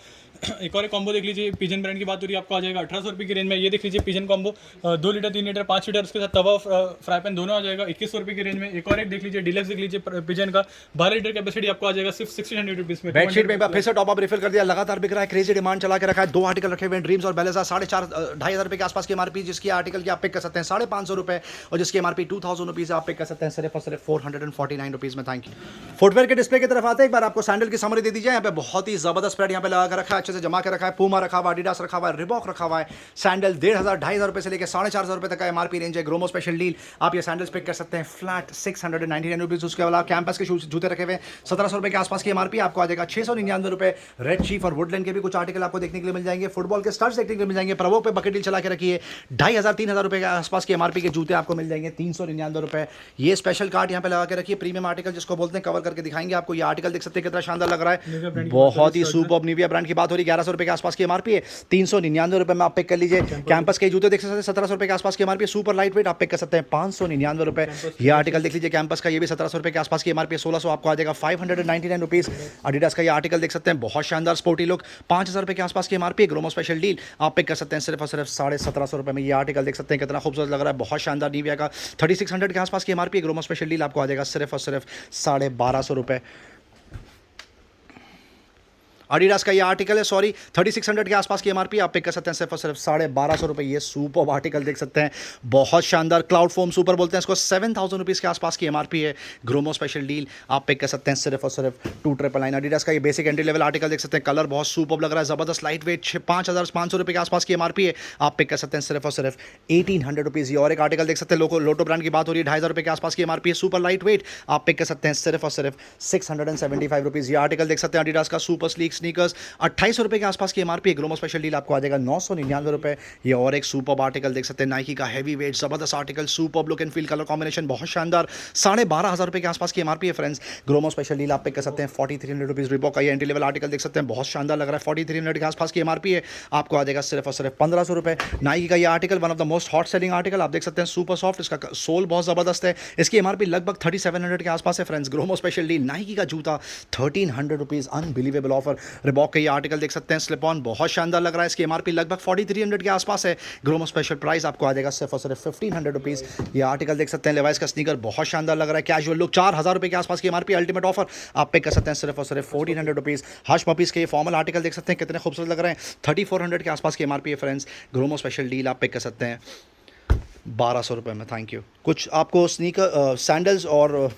एक और एक कॉम्बो देख लीजिए, पिजन ब्रांड की बात हो रही है, आपको आ जाएगा 1,800 रुपये की रेंज में। ये देख लीजिए pigeon combo 2 litre 3 litre 5 litre उसके साथ तवा फ्राई पैन दोनों आ जाएगा 2,100 रुपये की रेंज में। एक और एक देख लीजिए डिलक्स देख लीजिए, पिजन का 12 लीटर कैपेसिटी आपको आ जाएगा सिर्फ 1800 रुपीज में। बेडशीट में एक बार फिर से टॉप अप रिफिल कर दिया, लगातार बिक रहा है, क्रेजी डिमांड चला के रखा है। 2 आर्टिकल रखे हुए हैं, ड्रीम्स और बेलेजा, 4,500 रुपए के आसपास की एमआरपी, जिसकी आर्टिकल की आप पिक कर सकते हैं 550 रुपए, और जिसकी एमआरपी 2000 रुपीज आप पिक कर सकते हैं सिर्फ और सिर्फ 449 रुपीज में। Thank you. फुटवेयर के डिस्प्ले की तरफ आते हैं, एक बार आपको सैंडल की समरी दे दी जाए। यहाँ पे बहुत ही जबरदस्त स्प्रेड यहाँ पे लगा कर रखा है, अच्छे से जमा के रखा है। पूमा रखा हुआ, एडिडास रखा हुआ है, रिबॉक रखा हुआ है। सैंडल 1,500 रुपए से लेकर 450 रुपए तक का एमआरपी रेंज है। ग्रोमो स्पेशल डील, आप ये सैंडल्स पिक कर सकते हैं फ्लैट 699 रुपीज। उसके अलावा कैंपस के जूते रखे हुए 1700 रुपए के आसपास की एमआरपी, आपको आ जाएगा 699 रुपए। रेड चीफ और वुडलैंड के भी कुछ आर्टिकल आपको देखने के लिए मिल जाएंगे। फुटबॉल के स्टड्स देखने के लिए मिल जाएंगे। प्रवोक पे बकेट डील चला के रखिए, 2,500-3,000 रुपए के आसपास की एमआरपी के जूते आपको मिल जाएंगे 399 रुपए। ये स्पेशल कार्ड यहाँ पे लगा के रखिए, प्रीमियम आर्टिकल जिसको बोलते हैं, कवर करके दिखाएंगे आपको। ये आर्टिकल देख सकते हैं कितना शानदार लग रहा है, बहुत ही सुपर। निविया ब्रांड की बात हो रही है, 1100 रुपए के आसपास की एमआरपी है, 399 रुपए में आप पिक कर लीजिए। कैंपस के जूते देख सकते हैं 1700 रुपए के आसपास की एमआरपी, सुपर लाइट वेट, आप पिक कर सकते हैं 599 रुपए। ये आर्टिकल देख लीजिए कैंपस का, ये भी 1700 रुपए के आसपास की एमआरपी, 1600 आपको आ जाएगा 599 रुपीज। एडिडास का ये आर्टिकल देख सकते हैं, बहुत शानदार स्पोर्टी लुक, 5000 रुपए के आसपास की एमआरपी। ग्रोमो स्पेशल डील आप पिक कर सकते हैं सिर्फ और सिर्फ 1750 रुपए में। ये आर्टिकल देख सकते हैं कितना खूबसूरत लग रहा है, बहुत शानदार। निविया का 3600 के आसपास की एमआरपी, ग्रोमो स्पेशल डील आपको आ जाएगा सिर्फ और सिर्फ 1250 रुपए। एडिडास का ये आर्टिकल है, सॉरी 3600 के आसपास की एमआरपी, आप पिक कर सकते हैं सिर्फ और सिर्फ 1250 रुपए। ये सुपर आर्टिकल देख सकते हैं, बहुत शानदार, क्लाउड फोम सुपर बोलते हैं इसको, 7000 रुपीज़ के आसपास की एमआरपी है। ग्रोमो स्पेशल डील आप पिक कर सकते हैं सिर्फ और सिर्फ 2999। एडिडास का ये बेसिक एंट्री लेवल आर्टिकल देख सकते हैं, कलर बहुत सुपर लग रहा है, जबरदस्त लाइट वेट, 5500 रुपए के आसपास की एमआरपी है, आप पिक कर सकते हैं सिर्फ और सिर्फ 1800 रुपीज़। ये और एक आर्टिकल देख सकते हैं, लोटो ब्रांड की बात हो रही है, 2500 रुपए के आसपास की एमआरपी है, सुपर लाइट वेट, आप पिक कर सकते हैं सिर्फ और सिर्फ 675 रुपीज़। ये आर्टिकल देख सकते हैं एडिडास का, सुपर स्लीक स्नीकर्स, 2800 रुपए के आसपास की एमआरपी। ग्रोमो स्पेशल डील आपको आ जाएगा 999 रुपए। ये और एक सुपर आर्टिकल देख सकते हैं, नाइकी का हैवी वेट, जबरदस्त article, super look and feel, colour combination बहुत शानदार, 12,500 रुपए के आसपास की एमआरपी है फ्रेंड्स। ग्रोमो स्पेशल डील आप पिक कर सकते हैं 4300 रुपीज़। रिबॉक का ये एंट्री लेवल आर्टिकल देख सकते हैं, बहुत शानदार लग रहा है, 4300 के आसपास की एमआरपी है, आपको आ जाएगा सिर्फ और सिर्फ 1500 रुपए। नाइकी का ये article one of the most hot selling article, आप देख सकते हैं, सुपर सॉफ्ट, इसका सोल बहुत जबरदस्त है, इसकी एमआरपी लगभग 3700 के आसपास है friends. Gromo special deal, Nike का जूता 1300 रुपीज़, अनबिलीवेबल ऑफर। रिबॉक का ये आर्टिकल देख सकते हैं, स्लिप ऑन, बहुत शानदार लग रहा है, इसकी एमआरपी लगभग 4300 के आसपास है। ग्रोमो स्पेशल प्राइस आपको आ जाएगा सिर्फ और सिर्फ 1500 रुपीज़। ये आर्टिकल देख सकते हैं, लेवाइस का स्नीकर, बहुत शानदार लग रहा है, कैजुअल लुक, 4000 रुपए के आसपास की एमआरपी, अल्टीमेट ऑफर, आप पिक कर सकते हैं सिर्फ और सिर्फ 1400 रुपीज़। हश पपीज़ के ये फॉर्मल आर्टिकल देख सकते हैं कितने खूबसूरत लग रहे हैं, 3400 के आसपास की एमआरपी है फ्रेंड्स। ग्रोमो स्पेशल डील आप पिक कर सकते हैं 1200 रुपए में। Thank you. कुछ आपको स्नीकर, सैंडल्स और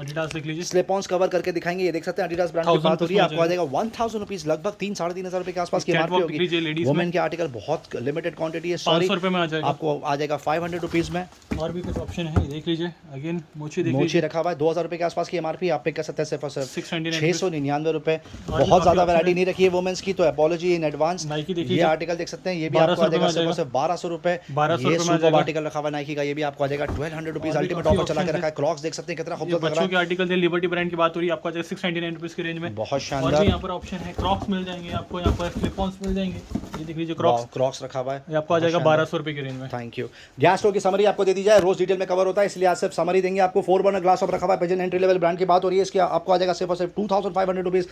एडिडास देख लीजिए, स्लिप ऑन्स कवर करके दिखाएंगे। ये देख सकते हैं एडिडास ब्रांड की बात हो रही है, आपको आ जाएगा 1000 रुपीज़, लगभग 3-3,500 रुपए के आसपास की एमआरपी होगी। वुमेन के आर्टिकल बहुत लिमिटेड क्वांटिटी है, 500 रुपए में आ जाएगा, आपको आ जाएगा 500 रुपीज़ में। और भी कुछ ऑप्शन है, देख लीजिए, अगेन मोची देख मोची लीजिए, रखा हुआ है 2000 रुपए के आसपास की एमआरपी, आप पिक कर सकते हैं सिर्फ और सिर्फ 699 रुपए। बहुत ज्यादा वैरायटी नहीं रखी है वुमेन्स की, तो अपॉलॉजी इन एडवांस। नाइकी देखिए, ये आर्टिकल देख सकते हैं, ये भी आपको आ जाएगा सिर्फ और सिर्फ 1200 रुपए। ये सुपर आर्टिकल रखा हुआ है नाइकी का, ये भी आपको आ जाएगा 1200 रुपीज़, अल्टीमेट ऑफर चला के रखा है। क्रॉक्स देख सकते हैं कितना खूबसूरत लग रहा है, बच्चों के आर्टिकल है, लिबर्टी ब्रांड की बात हो रही है, आपको आ जाएगा 699 रुपीज़ की रेंज में, बहुत और शानदार। भी यहाँ पर ऑप्शन है, क्रॉक्स मिल जाएंगे आपको, यहाँ पर स्लिप ऑन्स मिल जाएंगे, ये देख लीजिए क्रॉक्स रखा हुआ है, ये आपको आ जाएगा 1200 रुपए की रेंज में। Thank you. गैस स्टोव की समरी आपको दे दी जाए, रोज डिटेल में कवर होता है, इसलिए आज सिर्फ समरी देंगे आपको। 4 बर्नर ग्लास ऑफ रखा हुआ है, पिजन एंट्री लेवल ब्रांड की बात हो रही है, इसके आपको आ जाएगा सिर्फ और सिर्फ 2500 रुपीज़।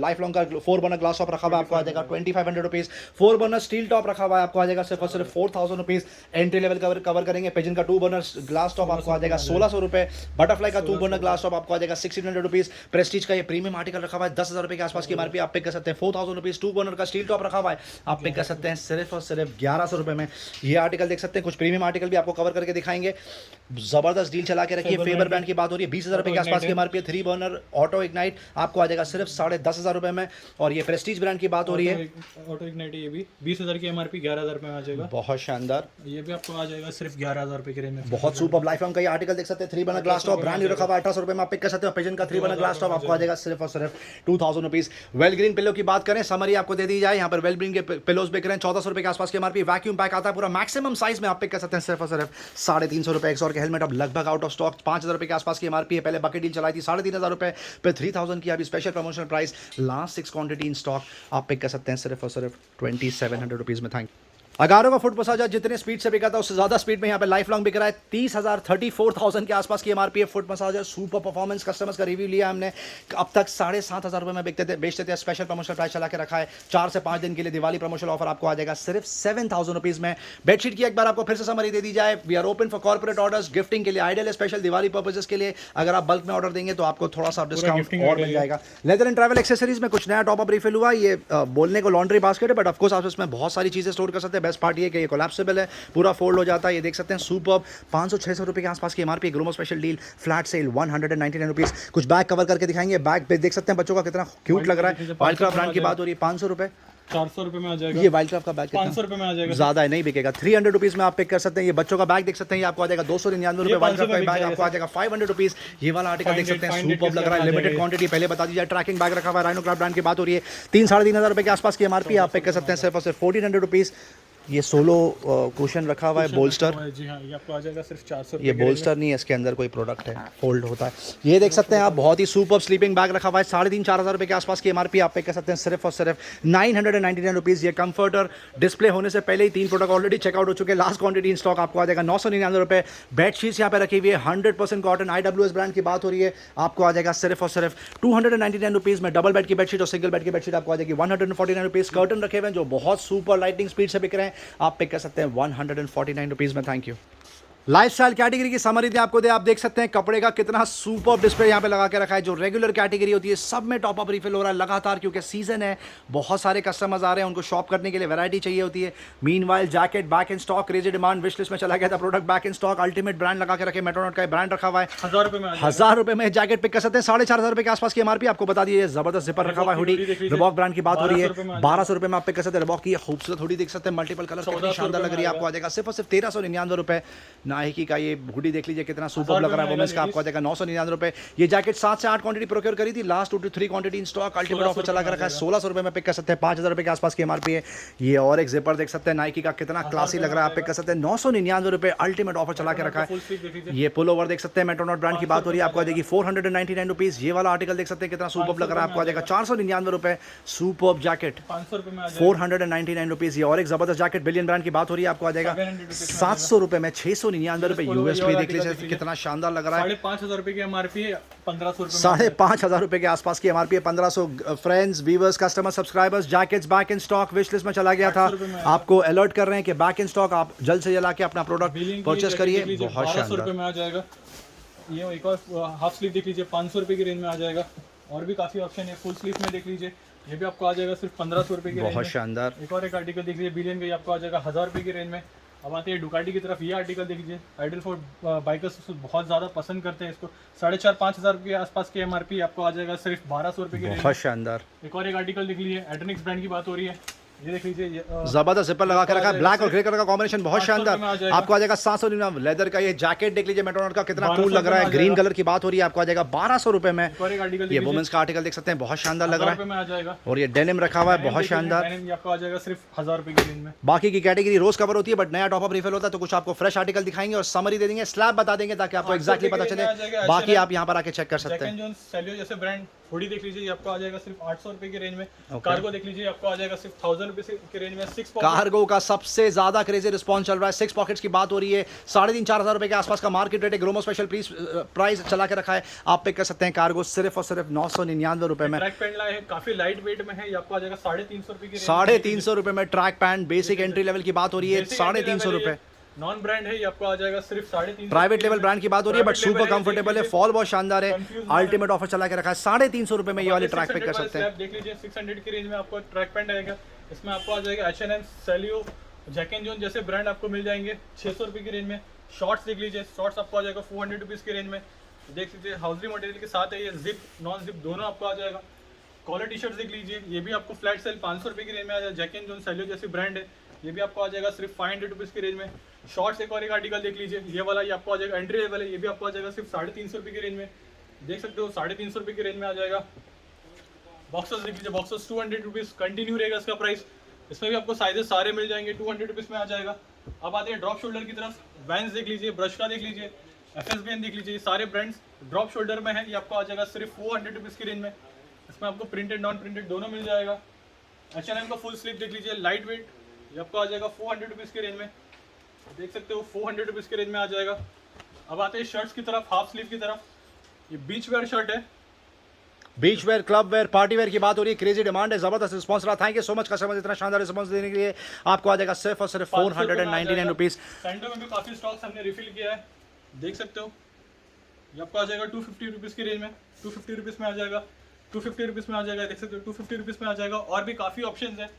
लाइफ लॉन्ग का 4 बर्नर ग्लास ऑफ रखा हुआ है, आपको आ जाएगा 2500 रुपीज़। 4 बर्नर स्टील टॉप रखा हुआ है, आपको आ जाएगा सिर्फ और सिर्फ 4000 रुपीज़। एंट्री लेवल कवर करेंगे। पिजन का 2 बर्नर ग्लास टॉप आपको आ जाएगा 1600 रुपए। बटरफ्लाई का 2 बर्नर ग्लास टॉप आपको आ जाएगा 1600 रुपीज़। प्रेस्टीज का ये प्रीमियम आर्टिकल रखा हुआ है 10,000 रुपए के आसपास की एमआरपी, आप पिक कर सकते हैं 4000 रुपीज़। 2 बर्नर का स्टील टॉप रखा हुआ है, आप पिक कर सकते हैं सिर्फ और सिर्फ 1100 रुपए में। ये आर्टिकल देख सकते हैं, कुछ प्रीमियम आर्टिकल भी आपको कवर करके दिखाएंगे, जबरदस्त डील चला के रखिए। फेबर ब्रांड की बात हो रही है, 20,000 रुपए के आसपास की एमआरपी। 3 बर्नर ऑटो इग्नाइट आपको आ जाएगा सिर्फ 10,500 रुपए में। और ये प्रेस्टीज ब्रांड की बात हो रही है, ऑटो इग्नाइट, ये भी 20,000 की एमआरपी, 11,000 रुपए में आ जाएगा, बहुत शानदार। ये भी आपको आ जाएगा सिर्फ 11,000 रुपए की रेंज में, बहुत सुपर। लाइफ लॉन्ग का ये आर्टिकल देख सकते हैं, 3 burner glass top, brand new रखा हुआ है 1800 रुपए में, आप पिक कर सकते हो। पिजन का 3 बर्नर ग्लास टॉप आपको आ जाएगा सिर्फ और सिर्फ 2000 रुपीज़। वेल ग्रीन पिलो की बात करें, समरी आपको दे दी जाए, यहाँ पर वेल ग्रीन के पिलोज बिक रहे हैं 1400 रुपए के आसपास की एमआरपी। वैक्यूम पैक आता है पूरा मैक्सिमम साइज में, आप पिक कर सकते हैं सिर्फ और सिर्फ 350 रुपए। एक्सॉर के हेलमेट अब लगभग आउट ऑफ स्टॉक, 5000 रुपए के आसपास की एमआरपी है। पहले बकेट डील चलाई थी 3500 रुपए पे, 3000 की अभी special promotional price, last 6 quantity in stock, आप पिक कर सकते हैं सिर्फ और सिर्फ 2700 रुपीज़ में। थैंक अगारो का फुट मसाजर जितने स्पीड से बिका था उससे ज़्यादा स्पीड में यहाँ पे लाइफ लॉन्ग बिक रहा है। 30,000 34,000 के आसपास की एमआरपी है। Foot massager super performance, customers का रिव्यू लिया हमने। अब तक 7,500 रुपये में बेचते थे। स्पेशल प्रमोशनल प्राइस चला के रखा है। 4 से 5 दिन के लिए दिवाली प्रमोशनल ऑफर आपको आ जाएगा सिर्फ 7,000 रुपीज़ में। बेडशीट की एक बार आपको फिर से समरी दे दी जाए। We are open for corporate orders, gifting के लिए आइडियल स्पेशल दिवाली पर्पजेस के लिए। अगर आप बल्क में ऑर्डर देंगे तो आपको थोड़ा सा डिस्काउंट और मिल जाएगा। लेदर एंड ट्रैवल एक्सेसरीज में कुछ नया टॉपअप रिफिल हुआ। ये बोलने को लॉन्ड्री बास्केट है, बट ऑफकोर्स आप इसमें बहुत सारी चीज़ें स्टोर कर सकते हैं। बेस्ट पार्ट ये कि ये कोलैप्सिबल है, पूरा फोल्ड हो जाता है। ये देख सकते हैं सुपर्ब 500-600 रुपये के आसपास की MRP. Gromo special deal, flat cell 199 rupees. कुछ बैग कवर करके दिखाएंगे। बैग पे देख सकते हैं बच्चों का कितना क्यूट लग रहा है। वाइल्डक्राफ्ट ब्रांड की बात हो रही है। 500 रुपये 400 रुपये में आ जाएगा। ये वाइल्डक्राफ्ट का बैग 500 रुपये में आ जाएगा। ज़्यादा है, नहीं बिकेगा। 300 रुपीज़ में आप पिक कर सकते हैं। ये बच्चों का बैग देख सकते हैं, ये आपको आ जाएगा 299 रुपये। वाइल्डक्राफ्ट का बैग आपको आ जाएगा 500 रुपीज़। ये वाला आर्टिकल देख सकते हैं, सुपर्ब लग रहा है। लिमिटेड क्वांटिटी पहले बता दी जाए। ट्रैकिंग बैग रखा हुआ है। राइनोक्राफ्ट ब्रांड की बात हो रही है। 3-3,500 रुपये के आसपास की एमआरपी। आप पिक कर सकते हैं सिर्फ और सिर्फ 1400 रुपीज़। ये सोलो कुशन रखा हुआ है, बोल्स्टर। जी हाँ, ये आपको आ जाएगा सिर्फ 400 ये बोल्स्टर नहीं है, इसके अंदर कोई प्रोडक्ट है, फोल्ड होता है। ये देख सकते हैं आप, बहुत ही सुपर स्लीपिंग बैग रखा हुआ है। 3,500-4,000 रुपये के आसपास की एमआरपी। आप पे कर सकते हैं सिर्फ और सिर्फ 999 रुपीज़। ये कंफर्टर डिस्प्ले होने से पहले ही 3 प्रोडक्ट ऑलरेडी चेकआउट हो चुके हैं। लास्ट क्वांटिटी इन स्टॉक आपको आ जाएगा 999 रुपये। बेडशीट्स यहाँ पे रखी हुई है 100% कॉटन, IWS ब्रांड की बात हो रही है। आपको आ जाएगा सिर्फ और सिर्फ 299 रुपीज़ में। डबल बेड की बेडशीट और सिंगल बेड की बेडशीट आपको आ जाएगी 149 रुपीज़। कर्टन रखे हुए हैं जो बहुत सुपर लाइटिंग स्पीड से बिक रहे हैं। आप पिक कर सकते हैं 149 रुपीज़ में। Thank you. लाइफस्टाइल कैटेगरी की समरी थी आपको दे। आप देख सकते हैं कपड़े का कितना सुपर डिस्प्ले यहाँ पे लगा के रखा है। जो रेगुलर कैटेगरी होती है सब में टॉप अप रिफिल हो रहा है लगातार, क्योंकि सीजन है। बहुत सारे कस्टमर्स आ रहे हैं, उनको शॉप करने के लिए वैरायटी चाहिए होती है। Meanwhile jacket back in stock, crazy demand, wish list में चला गया था product back in stock. Ultimate brand लगा के रखे, मेट्रोनॉट का ब्रांड रखा हुआ है। 1000 रुपये में 1000 रुपये में जैकेट पिक कर सकते हैं। 4,500 रुपये के आसपास की एमआरपी। आपको बता दिए जबरदस्त जिपर रखा हुआ है। हुडी रिबॉक ब्रांड की बात हो रही है। 1200 रुपये में आप पिक कर सकते हैं। रिबॉक की खूबसूरत हुडी देख सकते हैं, मल्टीपल कलर, कितनी शानदार लग रही है। आपको आ जाएगा सिर्फ और सिर्फ 1399 रुपये। नाइकी का ये हुडी देख लीजिए कितना सुपर लग रहा है। वुमेन्स का आपको आ जाएगा 999 रुपये। ये जैकेट 7 से 8 क्वांटिटी प्रोक्योर करी थी, last 2 to 3 quantity in stock. Ultimate offer चला कर रखा है 1600 रुपये में पिक कर सकते हैं। 5,000 रुपये के आसपास की एमआरपी है। ये और एक जिपर देख सकते हैं नाइकी का, कितना क्लासी लग रहा है। आप पिक कर सकते हैं 999 रुपये। अल्टीमेट ऑफर चला के रखा है। ये पुल ओवर देख सकते हैं, मेट्रोनॉट ब्रांड की बात हो रही है। आपको आ जाएगी 499 रुपीज़। ये वाला आर्टिकल देख सकते हैं कितना सुपर लग रहा है। आपको आ जाएगा 499 रुपये। सुपर जैकेट 500 रुपये में 499 रुपीज़। ये और एक जबरदस्त जैकेट बिलियन ब्रांड की बात हो रही है। आपको आ जाएगा 700 रुपये में। 699 रुपये यूएसपी देख लीजिए कितना शानदार लग रहा है। 5,500 रुपये की एमआरपी है, 1500 रुपये 5,500 रुपए के आसपास की एमआरपी है। 1500। Friends, viewers, customer, subscribers, jackets back in stock wish list में चला गया था। आपको अलर्ट कर रहे हैं कि बैक इन स्टॉक, आप जल्द से जल्द आके अपना प्रोडक्ट परचेस करिए। बहुत 1200 रुपये शानदार। में आ जाएगा। ये एक और हाफ स्लीव देख लीजिए, 500 रुपये की रेंज में आ जाएगा। और भी काफ़ी ऑप्शन है। फुल स्लीव में देख लीजिए, ये भी आपको आ जाएगा सिर्फ 1500 रुपये की रेंज में। बहुत शानदार। एक और एक आर्टिकल देख लीजिए बिलियन का, ये आपको आ जाएगा 1000 रुपये की रेंज में। अब आते हैं डुकाटी की तरफ। ये आर्टिकल देख लीजिए, आइडल फोर बाइकर्स बहुत ज़्यादा पसंद करते हैं इसको। 4,500-5,000 के आसपास की एमआरपी। आपको आ जाएगा सिर्फ 1200 रुपये की रेंज में। बहुत शानदार। एक और एक आर्टिकल देख लीजिए, एडनिक्स ब्रांड की बात हो रही है। ये देख लीजिए, जबरदस्त जिपर लगा के रखा है। ब्लैक और ग्रे कलर का कॉम्बिनेशन बहुत 800 शानदार। में आ जाएगा। आपको आ जाएगा 799। लेदर का ये जैकेट देख लीजिए, मेट्रोनॉट का कितना कूल लग रहा है। ग्रीन कलर की बात हो रही है। आपको आ जाएगा 1200 रुपये में। एक और एक आर्टिकल ये वुमेन्स का आर्टिकल देख सकते हैं, बहुत शानदार लग रहा 1000 रुपये में आ जाएगा। है। और ये डेनिम रखा हुआ है, बहुत शानदार। ये आपको आ जाएगा सिर्फ 1000 रुपये की रेंज में। बाकी की कैटेगरी रोज कवर होती है, बट नया टॉपअप रिफिल होता है तो कुछ आपको फ्रेश आर्टिकल दिखाएंगे और समरी दे देंगे, स्लैब बता देंगे ताकि आपको एक्जैक्टली पता चले। बाकी आप यहाँ पर आके चेक कर सकते जैक हैं। एंड जोन्स, सेलियो जैसे ब्रांड हुडी देख लीजिए, ये आपको आ जाएगा सिर्फ 800 रुपये की रेंज में। कार्गो देख लीजिए, आपको आ जाएगा सिर्फ 1000 रुपये की रेंज में। 6 कार्गो का सबसे ज्यादा क्रेजी रिस्पॉन्स चल रहा है। 6 पॉकेट्स की बात हो रही है। 3,500-4,000 रुपए के आसपास का मार्केट रेट है। ग्रोमो स्पेशल प्राइस चला के रखा है। आप पिक कर सकते हैं कार्गो सिर्फ और सिर्फ 999 रुपए में। ट्रैक पैंट लाए हैं, काफी लाइट वेट में है। ये आपको आ जाएगा 350 रुपये की रेंज में। 350 रुपए में track pant basic entry level की बात हो रही है। 350 रुपए। नॉन ब्रांड है, ये आपको आ जाएगा सिर्फ 350। प्राइवेट लेवल ब्रांड की बात हो रही है, बट सुपर कंफर्टेबल है। फॉल बहुत शानदार है। अल्टीमेट ऑफर चला के रखा है। 350 रुपए में ये वाली ट्रैक पिक कर सकते हैं। देख लीजिए, 600 की रेंज में आपको ट्रैक पैंट आएगा। इसमें आपको आ जाएगा H&M, सेलियो, जैक एंड जोन जैसे ब्रांड आपको मिल जाएंगे 600 रुपये की रेंज में। शॉर्ट्स देख लीजिए, शॉर्ट्स आपको आ जाएगा 400 रुपीज़ की रेंज में। देख लीजिए, हाउसली मटेरियल के साथ है ये। जिप, नॉन जिप दोनों आपको आ जाएगा। कॉलर टी शर्ट देख लीजिए, ये भी आपको फ्लैट सेल 500 रुपये की रेंज में आ जाएगा। जैक एंड जोन, सेलियो जैसी ब्रांड है, ये भी आपको आ जाएगा सिर्फ 500 रुपीज़ की रेंज में। शॉर्ट्स एक और एक आर्टिकल देख लीजिए, ये वाला ये आपको आ जाएगा एंट्री लेवल है, ये भी आपको आ जाएगा सिर्फ 350 रुपये की रेंज में। देख सकते हो 350 रुपये की रेंज में आ जाएगा। बॉक्सेस देख लीजिए, बॉक्सेस 200 रुपीज़ कंटिन्यू रहेगा इसका प्राइस। इसमें भी आपको साइजेस सारे मिल जाएंगे, 200 रुपीज़ में आ जाएगा। अब आते हैं ड्रॉप शोल्डर की तरफ। वैंस देख लीजिए, ब्रश का देख लीजिए, FSBN देख लीजिए, ये सारे ब्रांड्स ड्रॉप शोल्डर में है। ये आपको आ जाएगा सिर्फ 400 रुपीज़ की रेंज में। इसमें आपको प्रिंटेड नॉन प्रिंटेड दोनों मिल जाएगा। H&M का फुल स्लीव देख लीजिए, लाइट वेट, ये आपको आ जाएगा 400 रुपीज़ के रेंज में, देख सकते हो 400 रुपीज़ के रेंज में आ जाएगा। अब आते हैं शर्ट्स की तरफ, हाफ स्लीव की तरफ। ये बीच वेयर शर्ट है, beach wear, club wear, party wear की बात हो रही है, क्रेजी डिमांड है, जबरदस्त रिस्पॉन्स रहा। Thank you so much customers इतना शानदार रिस्पॉन्स देने के लिए। आपको आ जाएगा सिर्फ और सिर्फ 499 रुपीज़। सैंडो में भी काफ़ी स्टॉक्स हमने रिफिल किया है, देख सकते हो। ये आपको आ जाएगा 250 रुपीज़ की रेंज में, 250 रुपीज़ में आ जाएगा, 250 रुपीज़ में आ जाएगा, देख सकते हो 250 रुपीज़ में आ जाएगा। और भी काफ़ी ऑप्शन है।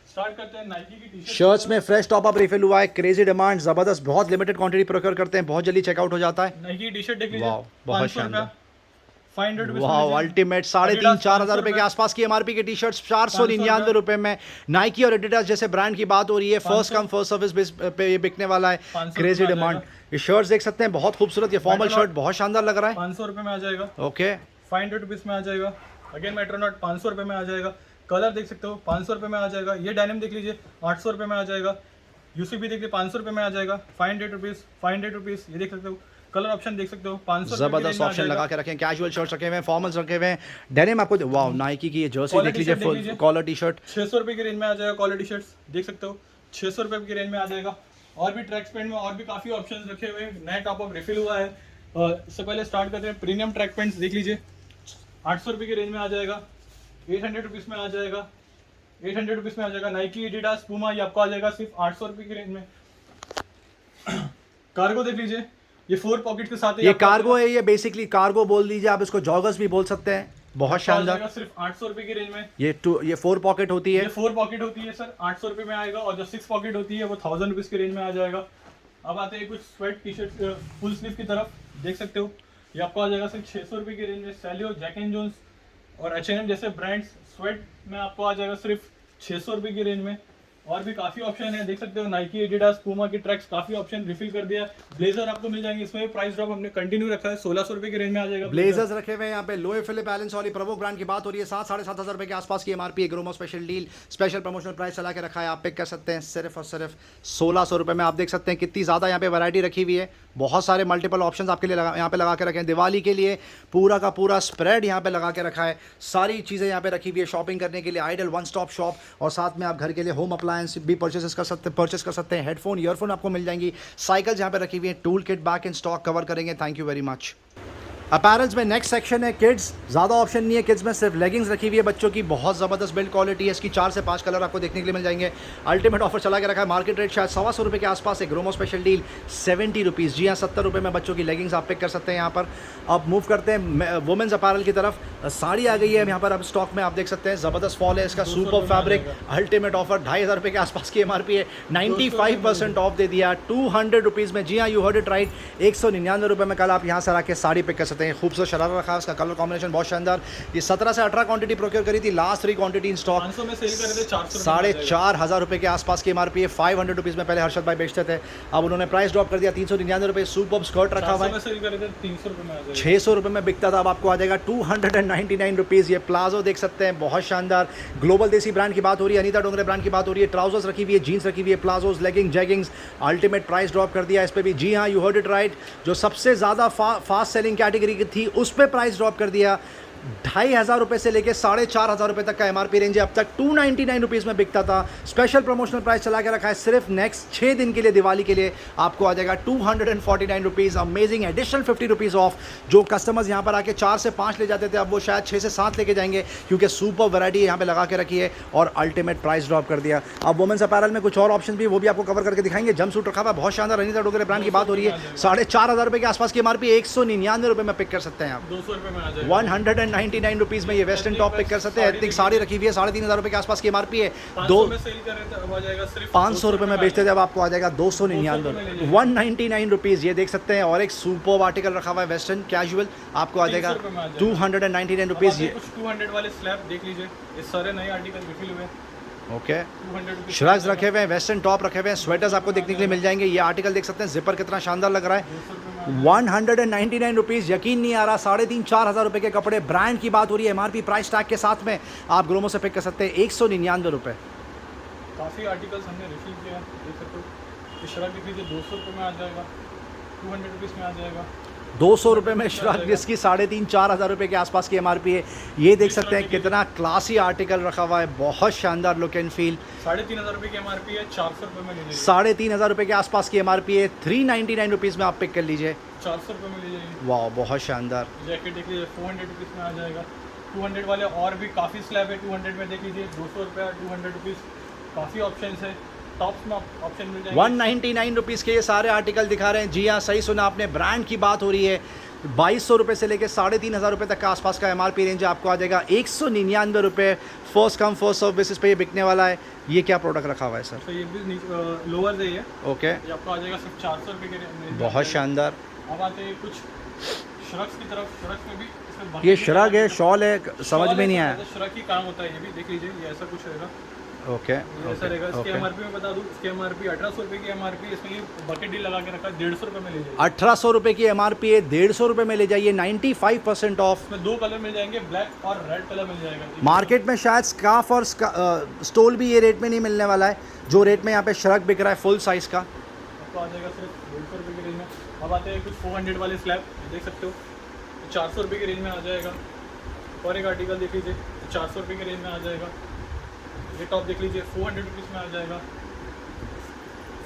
स्टार्ट करते हैं नाइकी की टी शर्ट। शर्ट्स में फ्रेश टॉप अप रिफिल हुआ है, क्रेजी डिमांड, जबरदस्त, बहुत लिमिटेड क्वांटिटी प्रोक्योर करते हैं, बहुत जल्दी चेकआउट हो जाता है। नाइकी की टी शर्ट देख लीजिए, वाह, बहुत शानदार। 500 रुपीज़ वाह, अल्टीमेट, 3,500-4,000 रुपए के आसपास की एमआरपी की टी शर्ट्स 499 रुपए में। नाइकी और एडिडास जैसे ब्रांड की बात हो रही है, फर्स्ट कम फर्स्ट सर्विस पे ये बिकने वाला है, 500 क्रेजी रुपए में आ डिमांड। ये शर्ट्स देख सकते हैं, बहुत खूबसूरत, ये फॉर्मल शर्ट बहुत शानदार लग रहा है। 500 रुपये में आ जाएगा, ओके, 500 रुपीज़ में आ जाएगा। अगेन मेट्रोनॉट 500 रुपये में आ जाएगा। कलर देख सकते हो 500 रुपये में आ जाएगा। ये डायनम देख लीजिए 800 रुपये में आ जाएगा। यूसीबी देख लीजिए 500 रुपये में आ जाएगा। 500 रुपीज़, 500 रुपीज़, ये देख सकते हो। कलर ऑप्शन देख सकते हो 500 जबरदस्त ऑप्शन लगा के रखे हैं, कैजुअल शर्ट्स रखे हुए हैं, फॉर्मल्स रखे हुए हैं, डेनिम आपको, वाह, नाइकी की ये जर्सी देख लीजिए, फुल कॉलर टी शर्ट 600 रुपये की रेंज में आ जाएगा। कॉलर टी शर्ट्स देख सकते हो 600 रुपये की रेंज में आ जाएगा। और भी ट्रैक पैंट में और भी काफ़ी ऑप्शन रखे हुए हैं, नए टॉप अप रिफिल हुआ है। इससे पहले स्टार्ट करते हैं प्रीमियम ट्रैक पैंट्स, देख लीजिए 800 रुपये की रेंज में आ जाएगा, 800 रुपीज़ में आ जाएगा, 800 रुपीज़ में आ जाएगा। नाइकी, एडिडास, पूमा, ये आपको आ जाएगा सिर्फ 800 रुपये की रेंज में। कार्गो देख लीजिए, ये 4 पॉकेट के साथ ये कार्गो है, ये बेसिकली कार्गो बोल दीजिए आप इसको, जॉगर्स भी बोल सकते हैं, बहुत शानदार। सिर्फ 800 रुपये की रेंज में। ये 4 पॉकेट होती है, ये 4 पॉकेट होती है सर, 800 रुपये में आएगा। और जो 6 पॉकेट होती है वो 1000 रुपीज़ की रेंज में आ जाएगा। अब आते हैं कुछ sweat T shirt full sleeve की तरफ, देख सकते हो ये आपको आ जाएगा सिर्फ 600 रुपये की रेंज में। सैलियो, जैक एंड जोन्स और H&M जैसे ब्रांड्स स्वेट में आपको आ जाएगा सिर्फ 600 रुपये की रेंज में। और भी काफ़ी ऑप्शन है, देख सकते हो नाइकी, एडिडास, पूमा की ट्रैक्स, काफ़ी ऑप्शन रिफिल कर दिया है। ब्लेजर आपको मिल जाएंगे, इसमें प्राइस ड्रॉप हमने कंटिन्यू रखा है, 1600 रुपये की रेंज में आ जाएगा। ब्लेजर्स रखे हुए हैं यहाँ पे, लोए फिलिप एलेंस वाली प्रवो ब्रांड की बात हो रही है, 7,000-7,500 रुपए के आसपास की एमआरपी है। Gromo special deal, special promotional price चला के रखा है, आप पिक कर सकते हैं सिर्फ और सिर्फ 1600 रुपए में। आप देख सकते हैं कितनी ज़्यादा यहाँ पे वैरायटी रखी हुई है, बहुत सारे मल्टीपल ऑप्शंस आपके लिए यहाँ पे लगा के रखे हैं। दिवाली के लिए पूरा का पूरा स्प्रेड यहाँ पे लगा के रखा है, सारी चीज़ें यहाँ पे रखी हुई है शॉपिंग करने के लिए। आइडल वन स्टॉप शॉप, और साथ में आप घर के लिए होम अप्लायंस भी परचेस कर सकते हैं। हेडफोन, ईयरफोन आपको मिल जाएंगी। साइकिल्स यहाँ पे रखी हुई है, tool kit back in stock cover करेंगे। Thank you very much. Apparels में नेक्स्ट सेक्शन है किड्स, ज़्यादा ऑप्शन नहीं है किड्स में, सिर्फ लेगिंग्स रखी हुई है बच्चों की, बहुत ज़बरदस्त बिल्ड क्वालिटी है इसकी, 4 से 5 कलर आपको देखने के लिए मिल जाएंगे। अल्टीमेट ऑफर चला के रखा है, मार्केट रेट शायद 125 रुपये के आसपास है। ग्रोमो स्पेशल डील 70 रुपीज़, जी हाँ 70 रुपये में बच्चों की लेगिंग्स आप पिक कर सकते हैं यहाँ पर। अब मूव करते हैं वुमेंस अपैरल की तरफ। साड़ी आ गई है यहाँ पर अब स्टॉक में, आप देख सकते हैं, ज़बरदस्त फॉल है इसका, सुपर फैब्रिक, अल्टीमेट ऑफर, 2500 रुपये के आसपास की एमआरपी है, 95% ऑफ दे दिया 200 रुपीज़ में। जी हाँ, यू हर्ड इट राइट, 199 रुपये में कल आप यहाँ से आके साड़ी पिक कर सकते हैं। खूबसूरत शरारा रखा है, उसका कलर कॉम्बिनेशन बहुत शानदार। ये 17 से 18 क्वांटिटी प्रोक्योर करी थी, लास्ट 3 क्वांटिटी इन स्टॉक, 500 में सेल कर रहे थे, 4,500 रुपये के आसपास की एमआरपी है। 500 रुपीज़ में पहले हर्षद भाई बेचते थे, अब उन्होंने प्राइस ड्रॉप कर दिया, 399 रुपये। सुपर स्कर्ट रखा हुआ है, 600 रुपये में बिकता था, अब आपको आ जाएगा 299 रुपीज़। ये प्लाजो देख सकते हैं, बहुत शानदार, ग्लोबल देसी ब्रांड की बात हो रही है, अनीता डोंगरे ब्रांड की बात हो रही है। ट्राउजर्स रखी हुई है, जीन्स रखी हुई है, palazzos, legging, jeggings, ultimate price drop कर दिया इस पर भी। जी हाँ, यू हर्ड इट राइट, जो सबसे ज़्यादा फास्ट सेलिंग कैटेगरी की थी उस पर प्राइस ड्रॉप कर दिया। 2,500 रुपये से लेके 4,500 रुपये तक का एमआरपी रेंज है, अब तक 299 रुपीज़ में बिकता था। स्पेशल प्रमोशनल प्राइस चला के रखा है, सिर्फ नेक्स्ट 6 दिन के लिए, दिवाली के लिए आपको आ जाएगा 249 rupees. Amazing, additional 50 rupees of. जो कस्टमर्स यहाँ पर आके 4 से 5 ले जाते थे, अब वो शायद 6 से 7 लेके जाएंगे, क्योंकि सुपर वैरायटी यहाँ पे लगा के रखी है और अल्टीमेट प्राइस ड्रॉप कर दिया। अब वुमेंस अपैरल में कुछ और ऑप्शन भी, वो भी आपको कवर करके दिखाएंगे। जंप सूट रखा हुआ बहुत शानदार, अनीता डोगरे ब्रांड की बात हो रही है, 4,500 रुपये के आसपास की एमआरपी, 199 रुपये में पिक कर सकते हैं आप, 200 रुपये में आ जाएगा, 199 रुपीज़ में ये वेस्टर्न टॉप पिक कर सकते हैं। एथनिक साड़ी रखी हुई है, 3,500 रुपये के आसपास की एमआरपी है, 500 रुपये में बेचते थे, अब आपको आ जाएगा 299, 199 रुपीज़। ये देख सकते हैं, और एक सुपर आर्टिकल रखा हुआ है वेस्टर्न कैजुअल, आपको आ जाएगा 299 रुपीज़। ये 200 वाले स्लैब देख लीजिए, ये सारे नए आर्टिकल रिफिल हुए। ओके, श्रग्स रखे हुए हैं, वेस्टर्न टॉप रखे हुए हैं, स्वेटर्स आपको देखने के लिए मिल जाएंगे। ये आर्टिकल देख सकते हैं, जिपर कितना शानदार लग रहा है, 199 रुपीज़। यकीन नहीं आ रहा, 3,500-4,000 रुपये के कपड़े, ब्रांड की बात हो रही है, एमआरपी प्राइस टैग के साथ में आप ग्रोमो से पिक कर सकते हैं, 199 रुपये। काफ़ी आर्टिकल्स हमने रिफिल किया है, देख सकते हो। ये शर्ट देख लीजिए, 200 रुपये में आ जाएगा, 200 रुपीज़ में आ जाएगा। ₹200 में श्रग, जिसकी 3,500-4,000 रुपये के आसपास की एमआरपी है। ये देख सकते हैं कितना क्लासी आर्टिकल रखा हुआ है, बहुत शानदार लुक एंड फील। 3,500 रुपये की एमआरपी है, 400 रुपये में ले लीजिए। 3,500 रुपये के आसपास की एमआरपी है, 399 रुपीज़ में आप पिक कर लीजिए। 400 रुपये में ले लीजिए। वाह, बहुत शानदार। जैकेट देख लीजिए 400 रुपीज़ में आ जाएगा। 200 वाले और भी काफ़ी स्लैब है, 200 में देख लीजिए, 200 रुपये, 200 रुपीज़, काफ़ी ऑप्शन है। टॉप्स में ऑप्शन मिल जाएंगे। 199 रुपीज़ के ये सारे आर्टिकल दिखा रहे हैं। जी हाँ, सही सुना आपने, ब्रांड की बात हो रही है। 2,200 रुपये से लेकर 3,500 रुपये तक का आसपास का एमआरपी रेंज आपको आ जाएगा। 199 रुपये first come first serve basis पे ये बिकने वाला है। ये क्या प्रोडक्ट रखा हुआ है सर? तो ये भी लोअर है ये। ओके, ये आपको आ जाएगा सिर्फ 400 रुपये के रेंज। बहुत शानदार। अब आते हैं कुछ श्रग्स की तरफ। श्रग्स में भी इसमें ये श्रग है, शॉल है, समझ में नहीं आया। श्रग ही काम होता है, ये भी देख लीजिए, ये ऐसा कुछ रहेगा। ओके, ऐसा रहेगा। इसकी एमआरपी में बता दूं, इसकी एमआरपी 1,800 रुपये की एमआरपी। इसमें ये बकेट डील लगा के रखा है, 150 रुपये में ले जाइए। 1,800 रुपये की एमआरपी है, 150 रुपये में ले जाइए। 95% ऑफ। इसमें 2 कलर मिल जाएंगे, ब्लैक और रेड कलर मिल जाएगा। मार्केट में शायद स्कार्फ और स्टोल भी ये रेट में नहीं मिलने वाला है, जो रेट में यहाँ पे श्रग बिक रहा है फुल साइज़ का। आपको आ जाएगा सिर्फ 150 रुपये की रेंज में। अब आते हैं कुछ 400 वाले स्लैब, देख सकते हो, 400 रुपये की रेंज में आ जाएगा। और एक आर्टिकल देख लीजिए, 400 रुपये की रेंज में आ जाएगा। ये टॉप देख लीजिए, 400 रुपीज़ में आ जाएगा।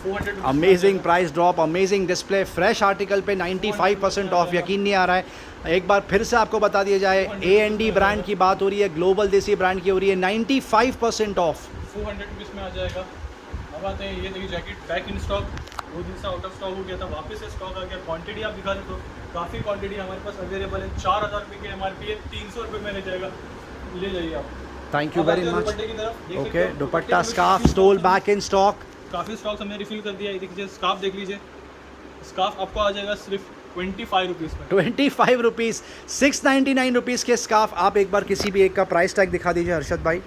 400 amazing price drop, amazing display, fresh article पे 95% ऑफ। यकीन नहीं आ रहा है। एक बार फिर से आपको बता दिया जाए, A&D ब्रांड की बात हो रही है, ग्लोबल देसी ब्रांड की हो रही है, 95% ऑफ। 400 रुपीज़ में आ जाएगा। अब आते हैं, ये देखिए जैकेट बैक इन स्टॉक, 2 दिन से आउट ऑफ स्टॉक हो गया था, वापस से स्टॉक आ गया। क्वांटिटी आप दिखा दे तो काफ़ी क्वांटिटी हमारे पास अवेलेबल है। 4,000 रुपये की एमआरपी है, 300 रुपये में ले जाएगा, ले जाइए आप। Thank you very much. दुपट्टे की तरफ देख सकते ओके, हो, दुपट्टा, की स्कार्फ, भी स्टोल बैक इन स्टॉक। काफ़ी स्टॉक हमने रिफिल कर दिया है। देखिए स्कार्फ देख लीजिए, स्कार्फ आपको आ जाएगा सिर्फ 25 रुपीज़ में। 25 रुपीज़, 699 रुपीज़ के स्कार्फ। आप एक बार किसी भी एक का प्राइस टैग दिखा दीजिए हर्षद भाई।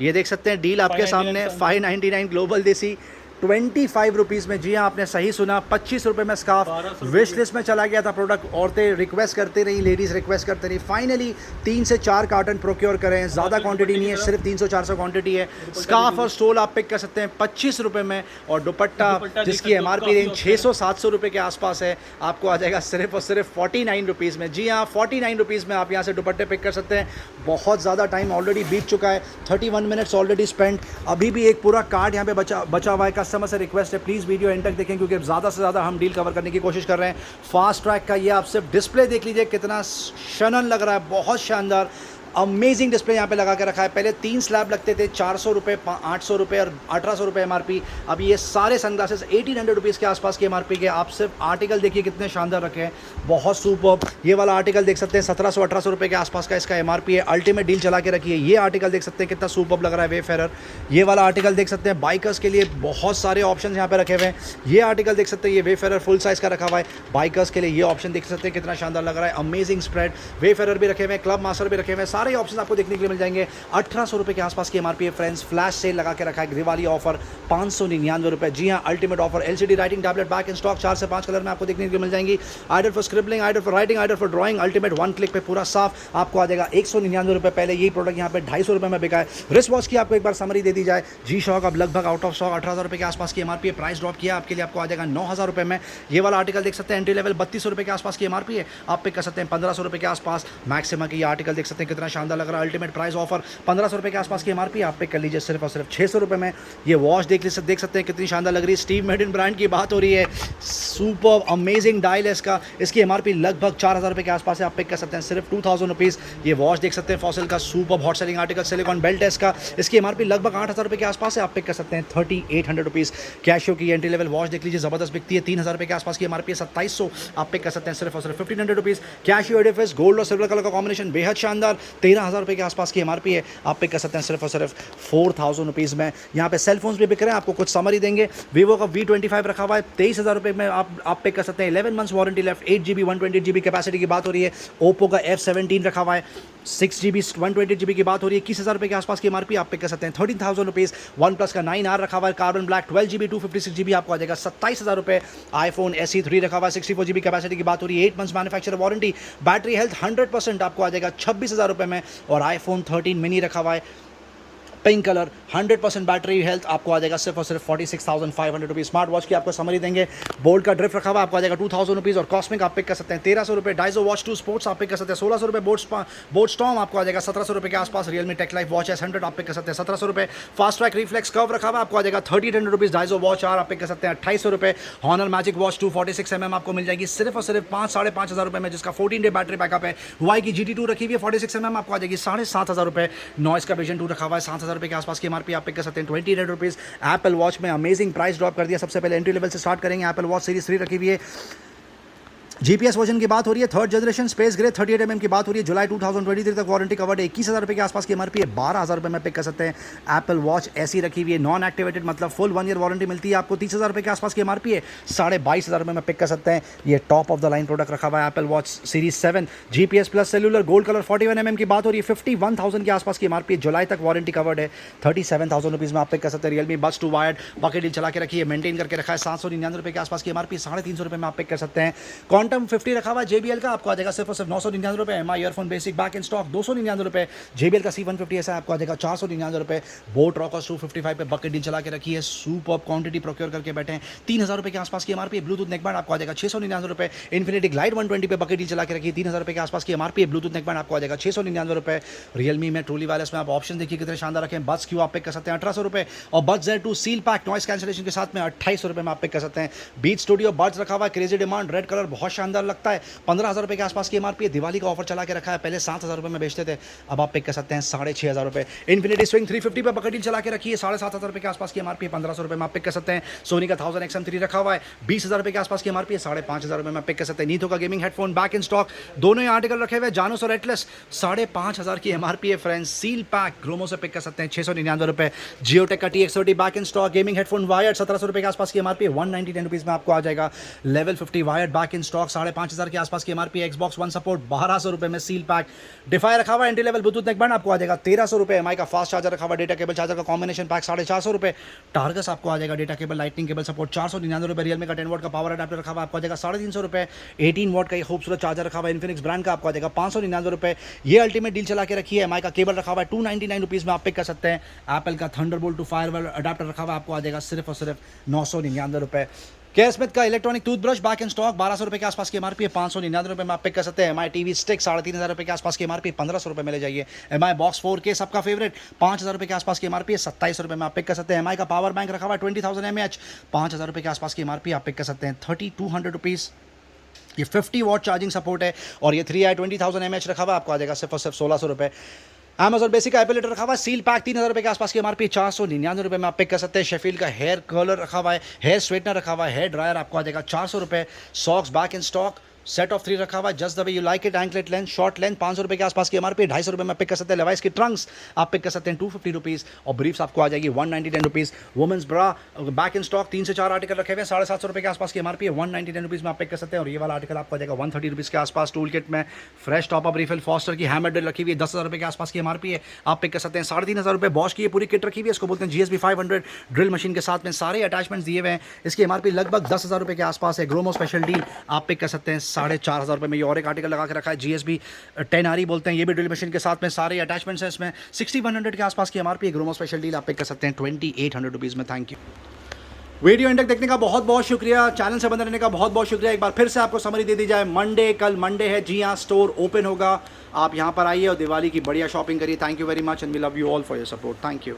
ये देख सकते हैं डील आपके सामने, 599 ग्लोबल देसी, 25 रुपीज़ में। जी हाँ, आपने सही सुना, 25 रुपये में स्कार्फ। विश लिस्ट में चला गया था प्रोडक्ट, औरतें रिक्वेस्ट करती रही, लेडीज़ रिक्वेस्ट करती रही, फाइनली 3 से 4 कार्टन प्रोक्योर करें। ज़्यादा क्वांटिटी नहीं है, सिर्फ 300-400 क्वांटिटी है। स्कार्फ और स्टोल आप पिक कर सकते हैं 25 रुपये में। और दुपट्टा जिसकी एमआरपी रेंज 600-700 रुपये के आसपास है, आपको आ जाएगा सिर्फ और सिर्फ 49 रुपीज़ में। जी हाँ, 49 रुपीज़ में आप यहाँ से दुपट्टे पिक कर सकते हैं। बहुत ज़्यादा टाइम ऑलरेडी बीत चुका है, 31 मिनट्स ऑलरेडी स्पेंड। अभी भी एक पूरा कार्ड यहाँ पे बचा हुआ है। कस्टमर से रिक्वेस्ट है, प्लीज़ वीडियो एंड तक देखें, क्योंकि ज़्यादा से ज़्यादा हम डील कवर करने की कोशिश कर रहे हैं। फास्ट ट्रैक का ये आप सिर्फ डिस्प्ले देख लीजिए, कितना शनन लग रहा है, बहुत शानदार। अमेजिंग डिस्प्ले यहाँ पे लगा के रखा है। पहले 3 स्लैब लगते थे, 400 रुपये, 800 रुपये और 1,800 रुपये एमआरपी। अब ये सारे सनग्लासेस 1,800 रुपीज़ के आसपास की एमआरपी के। आप सिर्फ आर्टिकल देखिए कितने शानदार रखे हैं, बहुत सुपर्ब। ये वाला आर्टिकल देख सकते हैं, 1700-1800 रुपये के आसपास का इसका एमआरपी है। अल्टीमेट डील चला के रखी है। ये आर्टिकल देख सकते हैं कितना सुपर्ब लग रहा है, वेफेरर। ये वाला आर्टिकल देख सकते हैं, बाइकर्स के लिए बहुत सारे ऑप्शन यहाँ पे रखे हुए हैं। ये आर्टिकल देख सकते हैं, ये वेफेरर फुल साइज़ का रखा हुआ है। बाइकर्स के लिए ये ऑप्शन देख सकते हैं, कितना शानदार लग रहा है। अमेजिंग स्प्रेड, वेफेरर भी रखे हुए हैं, क्लब मास्टर भी रखे हुए हैं। सारे ऑप्शन आपको देखने के लिए मिल जाएंगे। 1,800 रुपये के आसपास की एमआरपी है फ्रेंड्स। फ्लैश सेल लगा के रखा है, दिवाली ऑफर 599 रुपये। जी हाँ, ultimate offer. LCD writing tablet back in stock 4 से 5 कलर में आपको देखने के लिए मिल जाएंगी। Ideal for scribbling, ideal for writing, ideal for drawing, ultimate 1 click पे पूरा साफ आपको आ जाएगा। 199 रुपये। पहले यही प्रोडक्ट यहाँ पे 250 रुपये में बिका है। रिस्ट वॉच की आपको एक बार समरी दे दी जाए, जी शॉक अब लगभग आउट ऑफ स्टॉक, 18,000 रुपये के आसपास की एमआरपी है। प्राइस ड्रॉप किया आपके लिए, आपको आ जाएगा 9,000 रुपये में। ये वाला आर्टिकल देख सकते हैं, एंट्री लेवल 3200 रुपये के आसपास की एमआरपी है, आप पिक कर सकते हैं 1,500 रुपये के आसपास। मैक्सिमा की ये आर्टिकल देख सकते हैं कितना शानदार लग रहा है। अल्टीमेट प्राइस ऑफर 1,500 रुपये के आसपास की एमआरपी आप पिक कर लीजिए सिर्फ और सिर्फ 600 रुपये में। ये वॉच देख सकते हैं कितनी शानदार लग रही है। स्टीव मेडिन ब्रांड की बात हो रही है, सुपर अमेजिंग डायल है इसका। इसकी एमआरपी लगभग 4,000 रुपये के आसपास है, आप पिक कर सकते हैं सिर्फ 2,000 रुपीज़। ये वॉच देख सकते हैं, फॉसिल का super hot selling article, silicon belt है इसका। इसकी एमआरपी लगभग 8,000 रुपये के आसपास है, आप पिक कर सकते हैं 3,800 रुपीज़। कैशियो की एंट्री लेवल वॉच देख लीजिए, ज़बरदस्त बिकती है, 3,000 रुपये के आसपास की एमआरपी है, 2,700 आप पिक कर सकते हैं सिर्फ और सिर्फ 1,500 रुपीज़। कैशियो एडिफिस गोल्ड और सिल्वर कलर का कॉम्बिनेशन बेहद शानदार, 13,000 रुपये के आसपास की एमआरपी है, आप पिक कर सकते हैं सिर्फ और सिर्फ 4,000 रुपीज़ में। यहाँ पे सेल फोन्स भी बिक रहे हैं, आपको कुछ समरी देंगे। वीवो का V25 रखा हुआ है, 23,000 रुपये में आप पिक कर सकते हैं। 11 months warranty left, 8GB 128GB capacity की बात हो रही है। ओप्पो का F17 रखा हुआ है, 6GB 128GB की बात हो रही है, 21,000 रुपये के आसपास की एमआरपी आप पिक कर सकते हैं 13,000 रुपीज़। वन प्लस का 9R रखा हुआ है, कार्बन ब्लैक 12GB 256GB आपको आ जाएगा 27,000 रुपये। आईफोन SE3 रखा हुआ है, 64GB कैपेसिटी की बात हो रही है, 8 months manufacturer warranty, battery health 100% आपको आ जाएगा 26,000 रुपये में। और आईफोन 13 मिनी रखा हुआ है, पिंक कलर, 100% बैटरी हेल्थ आपको आ जाएगा सिर्फ और सिर्फ 46,500 रुपीज़। स्मार्ट वॉच की आपको समरी देंगे, बोल्ट का ड्रिफ्ट रखा हुआ आपको आ जाएगा 2,000 रुपीज़ और कॉस्मिक आप पिक कर सकते हैं 1,300 रुपये। डाइजो वॉच 2 स्पोर्ट्स आप पिक कर सकते हैं 1,600 रुपये। बोट स्टॉर्म आपको आ जाएगा 1,700 रुपये के आसपास। Realme take life watch S100 आप पिक कर सकते हैं 1,700 रुपये। फास्ट ट्रैक रिफ्लेक्स कर्व रखा हुआ आपको आ जाएगा 1,300 रुपीज़। डाइजो वॉच आर आप पिक कर सकते हैं 2,800 रुपये। हॉनर मैजिक वॉच 246 mm आपको मिल जाएगी सिर्फ और सिर्फ 5,500 रुपये में, जिसका 14 डे बैटरी बैकअप है। हुआई की GT2 रखी हुई है 46 mm आपको आ जाएगी 7,500 रुपये। नॉइस का विजन 2 रखा हुआ है 7,000 रुपये के आसपास की MRP आप पिक कर सकते हैं 2,800 रुपीज़। एप्पल वॉच में अमेजिंग प्राइस ड्रॉप कर दिया। सबसे पहले एंट्री लेवल से स्टार्ट करेंगे। एप्पल वॉच सीरीज 3 रखी हुई है। GPS वर्जन की बात हो रही है, 3rd generation space grey 38 mm की बात हो रही है। जुलाई 2023 तक वारंटी कवर्ड है। 21,000 रुपये के आसपास की MRP है। 12,000 रुपये में पिक कर सकते हैं। एप्पल वॉच ऐसी रखी हुई है, नॉन एक्टिवेटेड, मतलब फुल 1 ईयर वारंटी मिलती है आपको। 30,000 रुपये के आसपास की MRP है। 22,500 रुपये में पिक कर सकते हैं। ये top of the line product रखा हुआ है Apple watch series 7 GPS plus cellular gold colour 41 mm की बात हो रही है। 51,000 के आसपास की MRP है। जुलाई तक वारंटी कवर्ड है। 37,000 रुपीज़ में आप पिक कर सकते हैं। Realme buds 2 wired pocket deal चला के रखी है, मेंटेन करके रखा है। 799 रुपये के आसपास की MRP, 350 रुपये में आप पिक कर सकते हैं। क्वांटम 50 रखा हुआ है JBL का, आपको आ जाएगा सिर्फ और सिर्फ 999 रुपये। MI earphone basic back in stock 299 रुपये। JBL का C150 ऐसा आपको आ जाएगा 499 रुपये। बोट रॉकर्स 255 पे बकेट डील चला के रखी है। सुपर क्वांटिटी प्रोक्योर करके बैठे हैं। 3,000 रुपये के आसपास की MRP है। ब्लूटूथ नेकबैंड आपको आ जाएगा 699 रुपये। इन्फिनिटी ग्लाइड 120 पे बकेट डील चला के रखी है। 3,000 रुपये के आसपास की MRP है। ब्लूटूथ नेकबैंड आपको आ जाएगा 699 रुपये। रियलमी में ट्रूली वायरलेस में आप ऑप्शन देखिए कितने शानदार रखें। बड्स क्यू आप पिक कर सकते हैं 1,800 रुपये और buds Z2 seal pack noise cancellation के साथ में 2,800 रुपये में आप पिक कर सकते हैं। बीट स्टूडियो बड्स रखा हुआ है, क्रेजी डिमांड, रेड कलर बहुत शानदार लगता है। 15,000 रुपये के आसपास की MRP है। दिवाली का ऑफर चला के रखा है, पहले 7,000 रुपये में बेचते थे, अब आप पिक कर सकते हैं 6,500 रुपये। इन्फिनिटी स्विंग 350 पे बकेट डील चला के रखी है। 7,500 रुपये के आसपास की MRP है। 1,500 रुपये में आप पिक कर सकते हैं। सोनी का 1000 XM3 रखा हुआ है, 20,000 रुपये के आसपास की MRP है। 5,500 रुपये में पिक कर सकते हैं। नीथो का gaming headphone back in stock, दोनों ही आर्टिकल रखे हुए। जानोस और एटलस 5,500 की MRP है फ्रेंड्स। सील पैक ग्रोमो से पिक कर सकते हैं 699 रुपये। जियोटेक का TX30 back in stock gaming headphone wired 1,700 रुपये के आसपास की MRP है। 199 रुपीज़ में आपको आ जाएगा। Level 50 wired back in stock 5,500 के आसपास की MRP है। एक्सबॉक्स वन सपोर्ट 1,200 रुपये में सील पैक। डिफाई रखा हुआ एंट्री लेवल ब्लूटूथ नेकबैंड आपको आ जाएगा 1,300 रुपये। MI का फास्ट चार्जर रखा हुआ, डेटा केबल चार्जर का कॉम्बिनेशन पैक 450 रुपये। टारगस आपको आ जाएगा data cable lightning cable support 499 रुपये। रियलमी का 10 वॉट का पावर अडेप्टर रखा हुआ आपको आ जाएगा 350 रुपये। 18 वॉट का ये खूबसूरत चार्जर रखा हुआ है इन्फिनिक्स ब्रांड का, आपको आ जाएगा 599 रुपये। ये अल्टीमेट डील चला के रखी है। MI का केबल रखा हुआ है 299 रुपीज़ में आप पिक कर सकते हैं। एप्पल का थंडरबोल्ट टू फायरवॉल अडेप्टर रखा हुआ आपको आ जाएगा सिर्फ और सिर्फ 999 रुपये। के स्मिथ का electronic toothbrush back in stock 1,200 रुपये के आसपास की MRP है। 599 रुपये में आप पिक कर सकते हैं। MI TV स्टिक 3,500 रुपये के आसपास की MRP 1,500 रुपये में ले जाइए। MI बॉक्स 4K सबका फेवरेट 5,000 रुपये के आसपास की MRP है। 2,700 रुपये में आप पिक कर सकते हैं। MI का पावर बैंक रखा हुआ है 20,000 mAh 5,000 रुपये के आसपास की MRP आप पिक कर सकते हैं 3,200 रुपीज़। ये 50 वॉट चार्जिंग सपोर्ट है और ये 3i 20,000 mAh रखा हुआ आपको आ जाएगा सिर्फ और सिर्फ 1,600 रुपये। Amazon बेसिक का एपिलेटर रखा हुआ है, सील पैक 3,000 रुपये के आसपास की MRP 499 रुपये में आप पिक कर सकते हैं। शेफील्ड का हेयर कर्लर रखा हुआ है, हेयर स्ट्रेटनर रखा हुआ है, हेयर ड्रायर आपको आ जाएगा 400 रुपये। Socks back in stock set of 3 रखा हुआ है, just the way you like it, anklet length, short length 500 रुपये के आसपास की MRP 250 रुपये में पिक कर सकते हैं। लेवाइस की ट्रंक्स आप पिक कर सकते हैं 250 रुपीज़ और ब्रीफ्स आपको आ जाएगी 199 rupees. Women's bra back in stock 3 से 4 आर्टिकल रखे हुए हैं, 750 रुपये के आसपास की MRP है। 199 रुपीज़ में आप पिक कर सकते हैं और ये वाला आर्टिकल आपको आ जाएगा 130 रुपीज़ के आसपास। टूल किट में fresh top up refill foster की हैमर ड्रिल रखी हुई है 10,000 रुपये के आसपास की MRP है, आप पिक कर सकते हैं। 3,500 रुपये बॉश की ये पूरी किट रखी हुई है, इसको बोलते हैं GSB 500 ड्रिल मशीन के साथ में सारे अटैचमेंट्स दिए हुए हैं। इसकी MRP लगभग 10,000 रुपये के आसपास है। ग्रोमो स्पेशल डील आप पिक कर सकते हैं 4,500 रुपये में। ये और एक आर्टिकल लगा के रखा है GSB 10RE बोलते हैं, ये भी ड्रिल मशीन के साथ में सारे अटैचमेंट्स हैं इसमें। 6,100 के आसपास की MRP है। ग्रोमो स्पेशल डील आप पिक कर सकते हैं 2,800 रुपीज़ में। Thank you. वीडियो एंड तक देखने का बहुत बहुत शुक्रिया, चैनल से बने रहने का बहुत बहुत शुक्रिया। एक बार फिर से आपको समरी दे दी जाए, कल मंडे है, जी हाँ, स्टोर ओपन होगा, आप यहाँ पर आइए और दिवाली की बढ़िया शॉपिंग करिए। Thank you very much and we love you all for your support. Thank you.